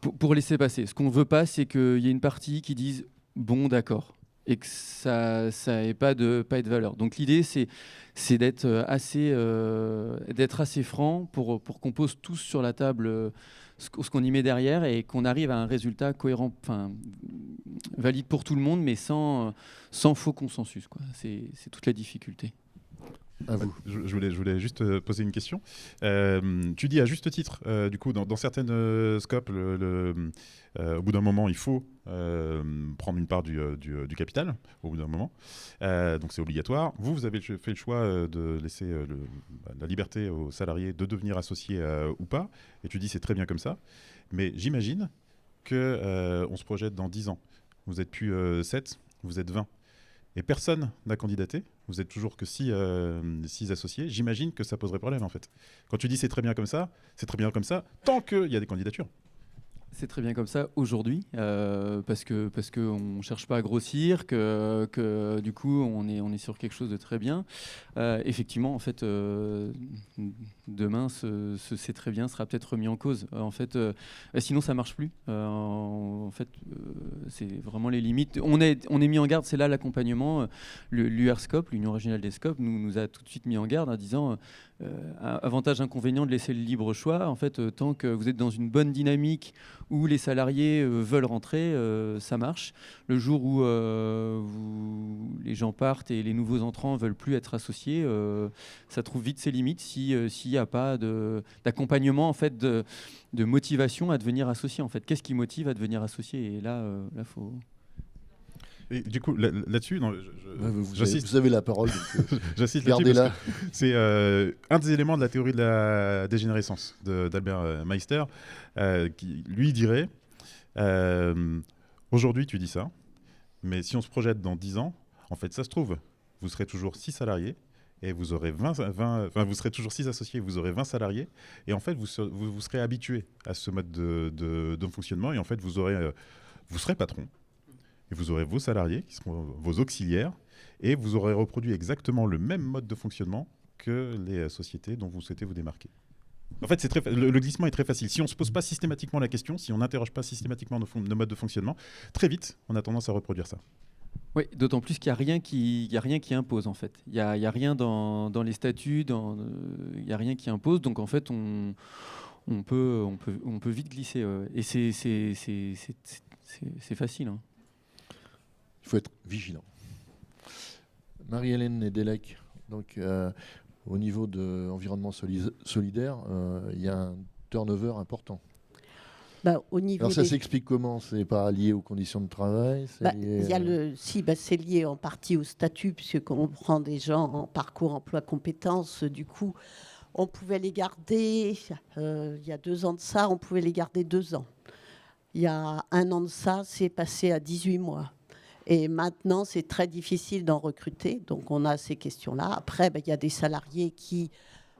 pour laisser passer. Ce qu'on veut pas, c'est qu'il y ait une partie qui dise bon, d'accord, et que ça n'ait pas de valeur. Donc l'idée, c'est d'être assez franc pour qu'on pose tous sur la table ce qu'on y met derrière et qu'on arrive à un résultat cohérent, valide pour tout le monde, mais sans faux consensus, quoi. C'est toute la difficulté. À vous. Je voulais juste poser une question. Tu dis à juste titre, du coup, dans certaines scopes, au bout d'un moment, il faut prendre une part du capital, au bout d'un moment. Donc c'est obligatoire. Vous avez fait le choix de laisser la liberté aux salariés de devenir associés ou pas. Et tu dis c'est très bien comme ça. Mais j'imagine qu'on se projette dans 10 ans. Vous êtes plus 7, vous êtes 20. et personne n'a candidaté, vous êtes toujours que 6 associés, j'imagine que ça poserait problème en fait. Quand tu dis c'est très bien comme ça, tant qu'il y a des candidatures. C'est très bien comme ça aujourd'hui, parce que on cherche pas à grossir, que du coup on est sur quelque chose de très bien. Effectivement, en fait, demain, c'est très bien sera peut-être remis en cause. En fait, sinon ça marche plus. En fait, c'est vraiment les limites. On est mis en garde. C'est là l'accompagnement. L'URSCOP, l'Union régionale des SCOP, nous a tout de suite mis en garde en disant avantage inconvénient de laisser le libre choix. En fait, tant que vous êtes dans une bonne dynamique où les salariés veulent rentrer, ça marche. Le jour où les gens partent et les nouveaux entrants veulent plus être associés, ça trouve vite ses limites s'il n'y a pas d'accompagnement en fait, de motivation à devenir associé. En fait. Qu'est-ce qui motive à devenir associé? Et là, faut... Et du coup, là-dessus, vous avez la parole. J'assiste Gardez-la. C'est un des éléments de la théorie de la dégénérescence d'Albert Meister, qui lui dirait aujourd'hui tu dis ça, mais si on se projette dans 10 ans, en fait ça se trouve, vous serez toujours 6 salariés et vous aurez vous serez toujours 6 associés, vous aurez 20 salariés, et en fait vous serez habitué à ce mode de fonctionnement, et en fait vous serez patron. Et vous aurez vos salariés, qui seront vos auxiliaires, et vous aurez reproduit exactement le même mode de fonctionnement que les sociétés dont vous souhaitez vous démarquer. En fait, le glissement est très facile. Si on ne se pose pas systématiquement la question, si on n'interroge pas systématiquement nos modes de fonctionnement, très vite, on a tendance à reproduire ça. Oui, d'autant plus qu'il n'y a rien qui impose, en fait. Il n'y a rien dans les statuts, il n'y a rien qui impose. Donc, en fait, on peut vite glisser. Et c'est facile. Hein. Il faut être vigilant. Marie-Hélène Nedelec, donc au niveau de l'environnement solidaire, il y a un turnover important. Au niveau Alors ça s'explique comment? C'est pas lié aux conditions de travail? C'est lié en partie au statut, puisque quand on prend des gens en parcours emploi compétences, du coup, on pouvait les garder, il y a 2 ans de ça, on pouvait les garder 2 ans. Il y a 1 an de ça, c'est passé à 18 mois. Et maintenant, c'est très difficile d'en recruter. Donc, on a ces questions-là. Après, il y a des salariés qui,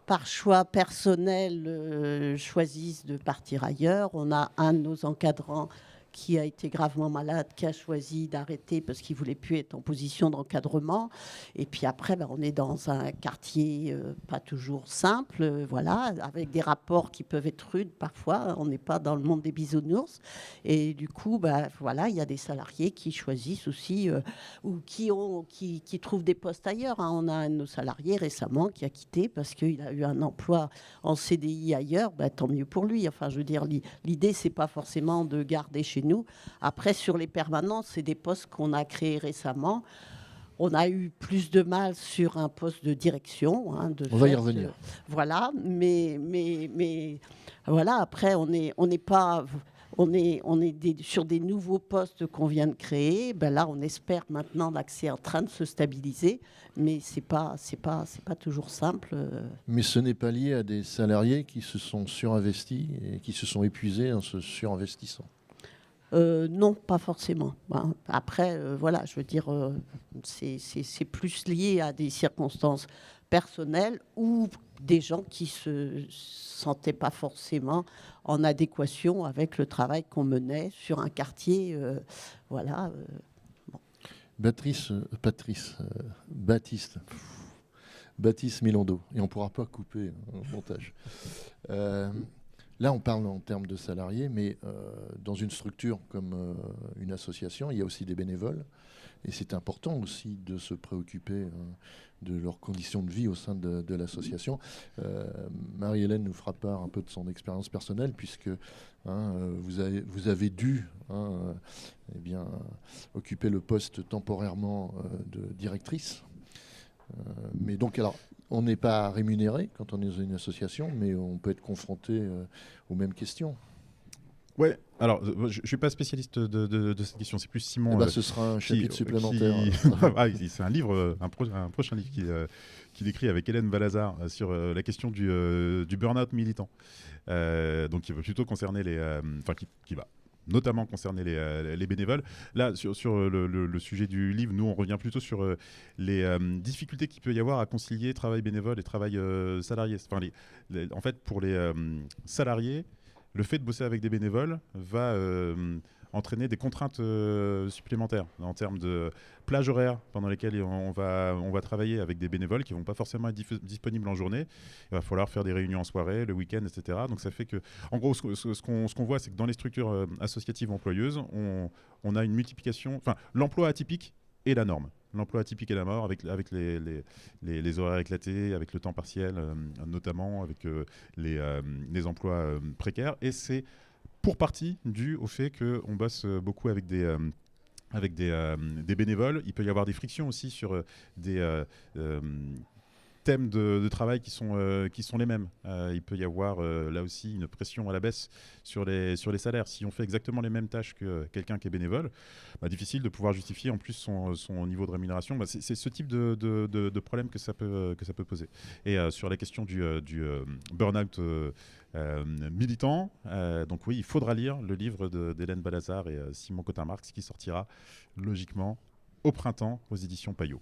par choix personnel, choisissent de partir ailleurs. On a un de nos encadrants qui a été gravement malade, qui a choisi d'arrêter parce qu'il ne voulait plus être en position d'encadrement. Et puis après, on est dans un quartier pas toujours simple, voilà, avec des rapports qui peuvent être rudes parfois. On n'est pas dans le monde des bisounours. Et du coup, voilà, il y a des salariés qui choisissent aussi ou qui trouvent des postes ailleurs. Hein. On a un de nos salariés récemment qui a quitté parce qu'il a eu un emploi en CDI ailleurs. Tant mieux pour lui. Enfin, je veux dire, l'idée, c'est pas forcément de garder chez nous. Après, sur les permanences, c'est des postes qu'on a créés récemment. On a eu plus de mal sur un poste de direction. On va y revenir. Voilà, mais voilà. Après, on est sur des nouveaux postes qu'on vient de créer. Là, on espère maintenant que c'est en train de se stabiliser, mais c'est pas toujours simple. Mais ce n'est pas lié à des salariés qui se sont surinvestis et qui se sont épuisés en se surinvestissant. Non, pas forcément. Après, voilà, je veux dire, c'est plus lié à des circonstances personnelles ou des gens qui se sentaient pas forcément en adéquation avec le travail qu'on menait sur un quartier, voilà. Bon. Baptiste Milondo, et on ne pourra pas couper le montage. Là, on parle en termes de salariés, mais dans une structure comme une association, il y a aussi des bénévoles. Et c'est important aussi de se préoccuper de leurs conditions de vie au sein de l'association. Marie-Hélène nous fera part un peu de son expérience personnelle, puisque vous avez dû occuper le poste temporairement de directrice. Mais donc, alors, on n'est pas rémunéré quand on est dans une association, mais on peut être confronté aux mêmes questions. Ouais, alors je ne suis pas spécialiste de cette question, c'est plus Simon. Ce sera un chapitre supplémentaire. C'est un livre, un prochain livre qu'il écrit avec Hélène Balazar sur la question du burn-out militant. Donc qui va plutôt concerner qui va notamment concerner les bénévoles. Là, sur le sujet du livre, nous, on revient plutôt sur les difficultés qu'il peut y avoir à concilier travail bénévole et travail salarié. Enfin, en fait, pour les salariés, le fait de bosser avec des bénévoles va entraîner des contraintes supplémentaires en termes de plage horaire pendant lesquelles on va travailler avec des bénévoles qui ne vont pas forcément être disponibles en journée. Il va falloir faire des réunions en soirée, le week-end, etc. Donc ça fait que, en gros, ce qu'on voit, c'est que dans les structures associatives employeuses, on a une multiplication, enfin, l'emploi atypique est la norme. L'emploi atypique est la mort avec les horaires éclatés, avec le temps partiel, notamment avec les emplois précaires. Et c'est pour partie dû au fait qu'on bosse beaucoup avec des bénévoles. Il peut y avoir des frictions aussi sur des thèmes de travail qui sont les mêmes. Il peut y avoir là aussi une pression à la baisse sur les salaires. Si on fait exactement les mêmes tâches que quelqu'un qui est bénévole, difficile de pouvoir justifier en plus son niveau de rémunération. C'est ce type de problème que ça peut poser. Et sur la question du burn-out militant, donc oui, il faudra lire le livre d'Hélène Balazar et Simon Cotin-Marx qui sortira logiquement au printemps aux éditions Payot.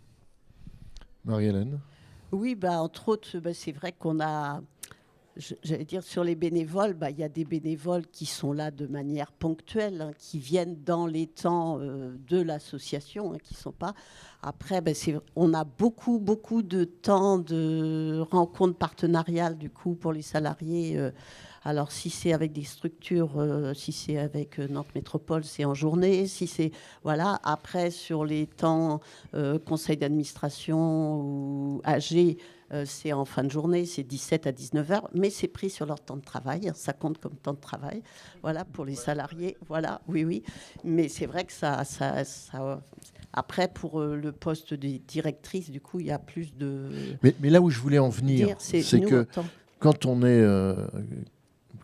Marie-Hélène? Oui, entre autres, c'est vrai qu'on a, j'allais dire, sur les bénévoles, il y a des bénévoles qui sont là de manière ponctuelle, qui viennent dans les temps de l'association, qui ne sont pas. Après, on a beaucoup de temps de rencontres partenariales, du coup, pour les salariés. Alors, si c'est avec des structures, si c'est avec Nantes Métropole, c'est en journée. Si c'est, voilà. Après, sur les temps conseil d'administration ou AG, c'est en fin de journée, c'est 17 à 19 heures, mais c'est pris sur leur temps de travail. Ça compte comme temps de travail. Voilà, pour les salariés. Voilà, oui. Mais c'est vrai que ça après, pour le poste de directrice, du coup, il y a plus de... Mais là où je voulais en venir, c'est que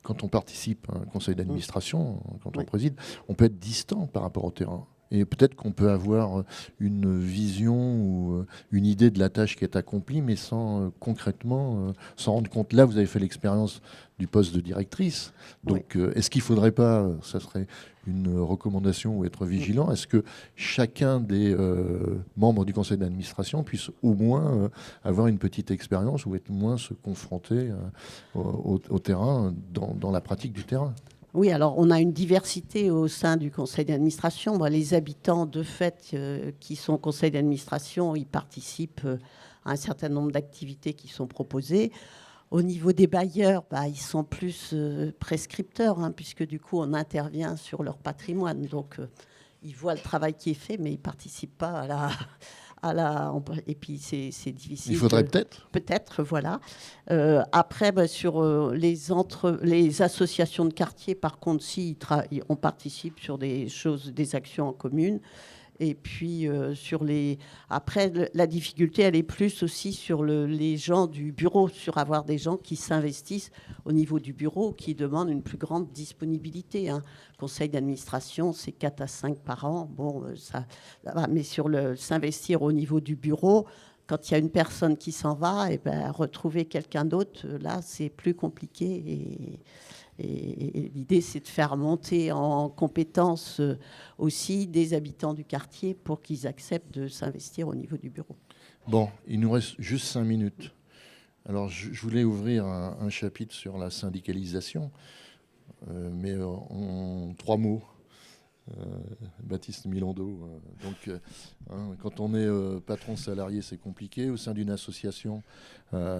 quand on participe à un conseil d'administration, quand on préside, on peut être distant par rapport au terrain. Et peut-être qu'on peut avoir une vision ou une idée de la tâche qui est accomplie, mais sans concrètement s'en rendre compte. Là, vous avez fait l'expérience du poste de directrice. Donc, est-ce qu'il ne faudrait pas, ça serait une recommandation ou être vigilant, est-ce que chacun des membres du conseil d'administration puisse au moins avoir une petite expérience ou être moins se confronter au terrain, dans la pratique du terrain? Oui, alors on a une diversité au sein du conseil d'administration. Les habitants, de fait, qui sont au conseil d'administration, ils participent à un certain nombre d'activités qui sont proposées. Au niveau des bailleurs, ils sont plus prescripteurs, puisque du coup, on intervient sur leur patrimoine. Donc, ils voient le travail qui est fait, mais ils ne participent pas et puis c'est difficile. Il faudrait peut-être. Peut-être, voilà. Après, sur les associations de quartier, par contre, si on participe sur des actions en commune. Et puis après, la difficulté, elle est plus aussi sur les gens du bureau, sur avoir des gens qui s'investissent au niveau du bureau, qui demandent une plus grande disponibilité. Conseil d'administration, c'est 4 à 5 par an. Bon, ça va. Mais sur s'investir au niveau du bureau, quand il y a une personne qui s'en va, retrouver quelqu'un d'autre, là, c'est plus compliqué. Et l'idée, c'est de faire monter en compétences aussi des habitants du quartier pour qu'ils acceptent de s'investir au niveau du bureau. Bon, il nous reste juste 5 minutes. Alors, je voulais ouvrir un chapitre sur la syndicalisation, mais en 3 mots. Baptiste Milando. Donc, quand on est patron salarié, c'est compliqué. Au sein d'une association,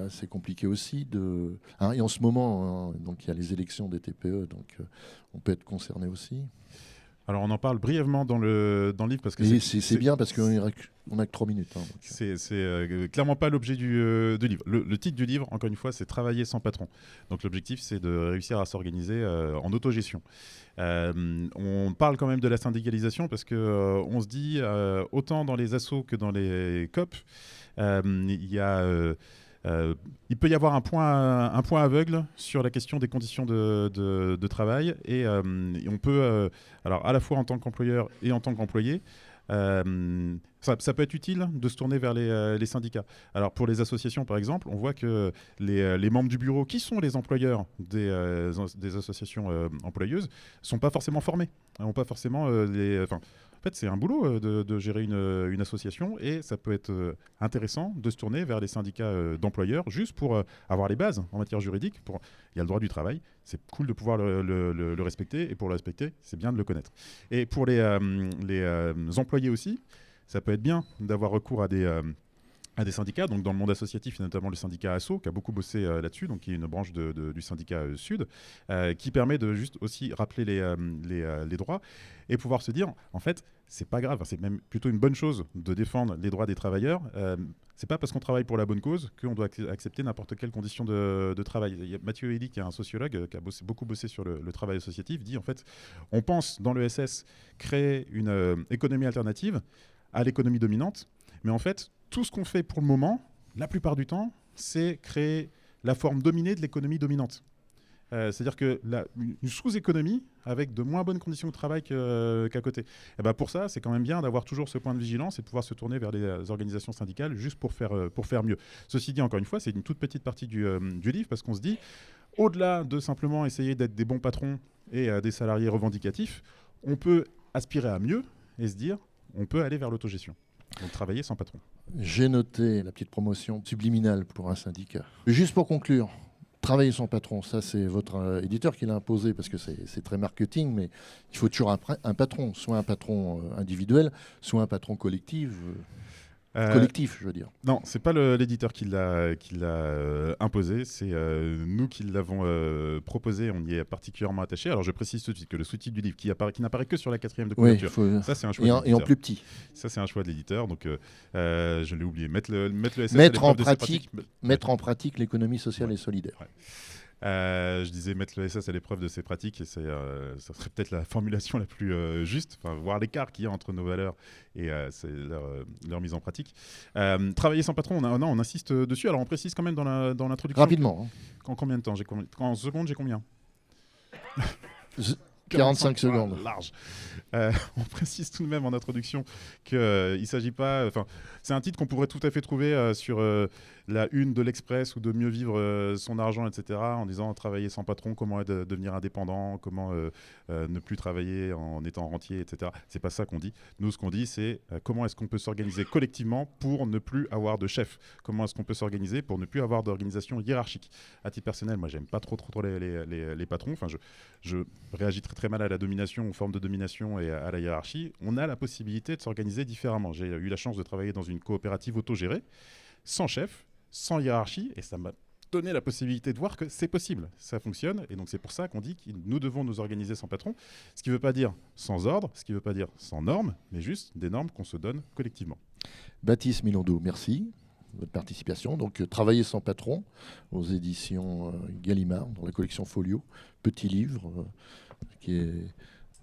c'est compliqué aussi. Et en ce moment, donc il y a les élections des TPE, donc on peut être concerné aussi. Alors, on en parle brièvement dans le livre parce que c'est bien parce qu'on n'a que 3 minutes. C'est clairement pas l'objet du livre. Le titre du livre, encore une fois, c'est Travailler sans patron. Donc, l'objectif, c'est de réussir à s'organiser en autogestion. On parle quand même de la syndicalisation parce que on se dit autant dans les assos que dans les COP, il peut y avoir un point aveugle sur la question des conditions de travail et on peut, alors à la fois en tant qu'employeur et en tant qu'employé, Ça peut être utile de se tourner vers les syndicats. Alors pour les associations par exemple, on voit que les membres du bureau, qui sont les employeurs des associations employeuses, sont pas forcément formés, n'ont pas forcément en fait, c'est un boulot de gérer une association, et ça peut être intéressant de se tourner vers les syndicats d'employeurs juste pour avoir les bases en matière juridique. Il y a le droit du travail, c'est cool de pouvoir le respecter, et pour le respecter, c'est bien de le connaître. Et pour les employés aussi, ça peut être bien d'avoir recours à des syndicats, donc dans le monde associatif, et notamment le syndicat ASSO, qui a beaucoup bossé là-dessus, donc qui est une branche du syndicat Sud, qui permet de juste aussi rappeler les droits et pouvoir se dire, en fait, c'est pas grave, c'est même plutôt une bonne chose de défendre les droits des travailleurs. C'est pas parce qu'on travaille pour la bonne cause qu'on doit accepter n'importe quelle condition de travail. Il y a Mathieu Elie, qui est un sociologue, qui a beaucoup bossé sur le travail associatif, dit en fait, on pense dans l'ESS créer une économie alternative à l'économie dominante, mais en fait, tout ce qu'on fait pour le moment, la plupart du temps, c'est créer la forme dominée de l'économie dominante. C'est-à-dire une sous-économie avec de moins bonnes conditions de travail qu'à côté. Et ben pour ça, c'est quand même bien d'avoir toujours ce point de vigilance et de pouvoir se tourner vers les organisations syndicales juste pour faire mieux. Ceci dit, encore une fois, c'est une toute petite partie du livre, parce qu'on se dit, au-delà de simplement essayer d'être des bons patrons et des salariés revendicatifs, on peut aspirer à mieux et se dire, on peut aller vers l'autogestion. Donc travailler sans patron. J'ai noté la petite promotion subliminale pour un syndicat. Juste pour conclure, travailler sans patron, ça c'est votre éditeur qui l'a imposé, parce que c'est très marketing, mais il faut toujours un patron, soit un patron individuel, soit un patron collectif, je veux dire. Non, c'est pas l'éditeur qui l'a imposé, c'est nous qui l'avons proposé, on y est particulièrement attaché. Alors je précise tout de suite que le sous-titre du livre qui n'apparaît que sur la 4e de couverture, ça c'est un choix de l'éditeur. Et en plus petit. Ça c'est un choix de l'éditeur, donc je l'ai oublié. Mettre le SS mettre en pratique l'économie sociale et solidaire. Ouais. Je disais mettre le SS à l'épreuve de ses pratiques, et ça serait peut-être la formulation la plus juste, voir l'écart qu'il y a entre nos valeurs et leur mise en pratique. Travailler sans patron, on insiste dessus. Alors on précise quand même dans l'introduction. Rapidement. En combien de temps en secondes, j'ai combien 45 secondes. Large. On précise tout de même en introduction qu'il s'agit pas... c'est un titre qu'on pourrait tout à fait trouver sur la une de l'Express, ou de Mieux vivre son argent, etc. En disant travailler sans patron, comment devenir indépendant, comment ne plus travailler en étant rentier, etc. C'est pas ça qu'on dit. Nous, ce qu'on dit, c'est comment est-ce qu'on peut s'organiser collectivement pour ne plus avoir de chef. Comment est-ce qu'on peut s'organiser pour ne plus avoir d'organisation hiérarchique. À titre personnel, moi, j'aime pas trop les patrons. Je réagis très mal à la domination, aux formes de domination et à la hiérarchie. On a la possibilité de s'organiser différemment. J'ai eu la chance de travailler dans une coopérative autogérée, sans chef, sans hiérarchie, et ça m'a donné la possibilité de voir que c'est possible, ça fonctionne. Et donc c'est pour ça qu'on dit que nous devons nous organiser sans patron, ce qui ne veut pas dire sans ordre, ce qui ne veut pas dire sans normes, mais juste des normes qu'on se donne collectivement. Baptiste Milondo, merci de votre participation. Donc Travailler sans patron aux éditions Gallimard, dans la collection Folio, petit livre qui est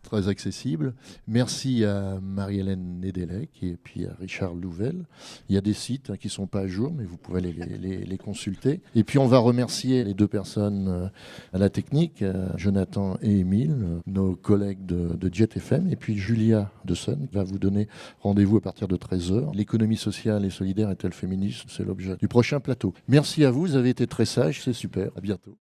très accessible. Merci à Marie-Hélène Nedelec et puis à Richard Louvel. Il y a des sites qui ne sont pas à jour, mais vous pouvez les consulter. Et puis on va remercier les deux personnes à la technique, Jonathan et Émile, nos collègues de Jet FM, et puis Julia de Sun va vous donner rendez-vous à partir de 13h. L'économie sociale et solidaire est-elle féministe ? C'est l'objet du prochain plateau. Merci à vous, vous avez été très sages, c'est super. À bientôt.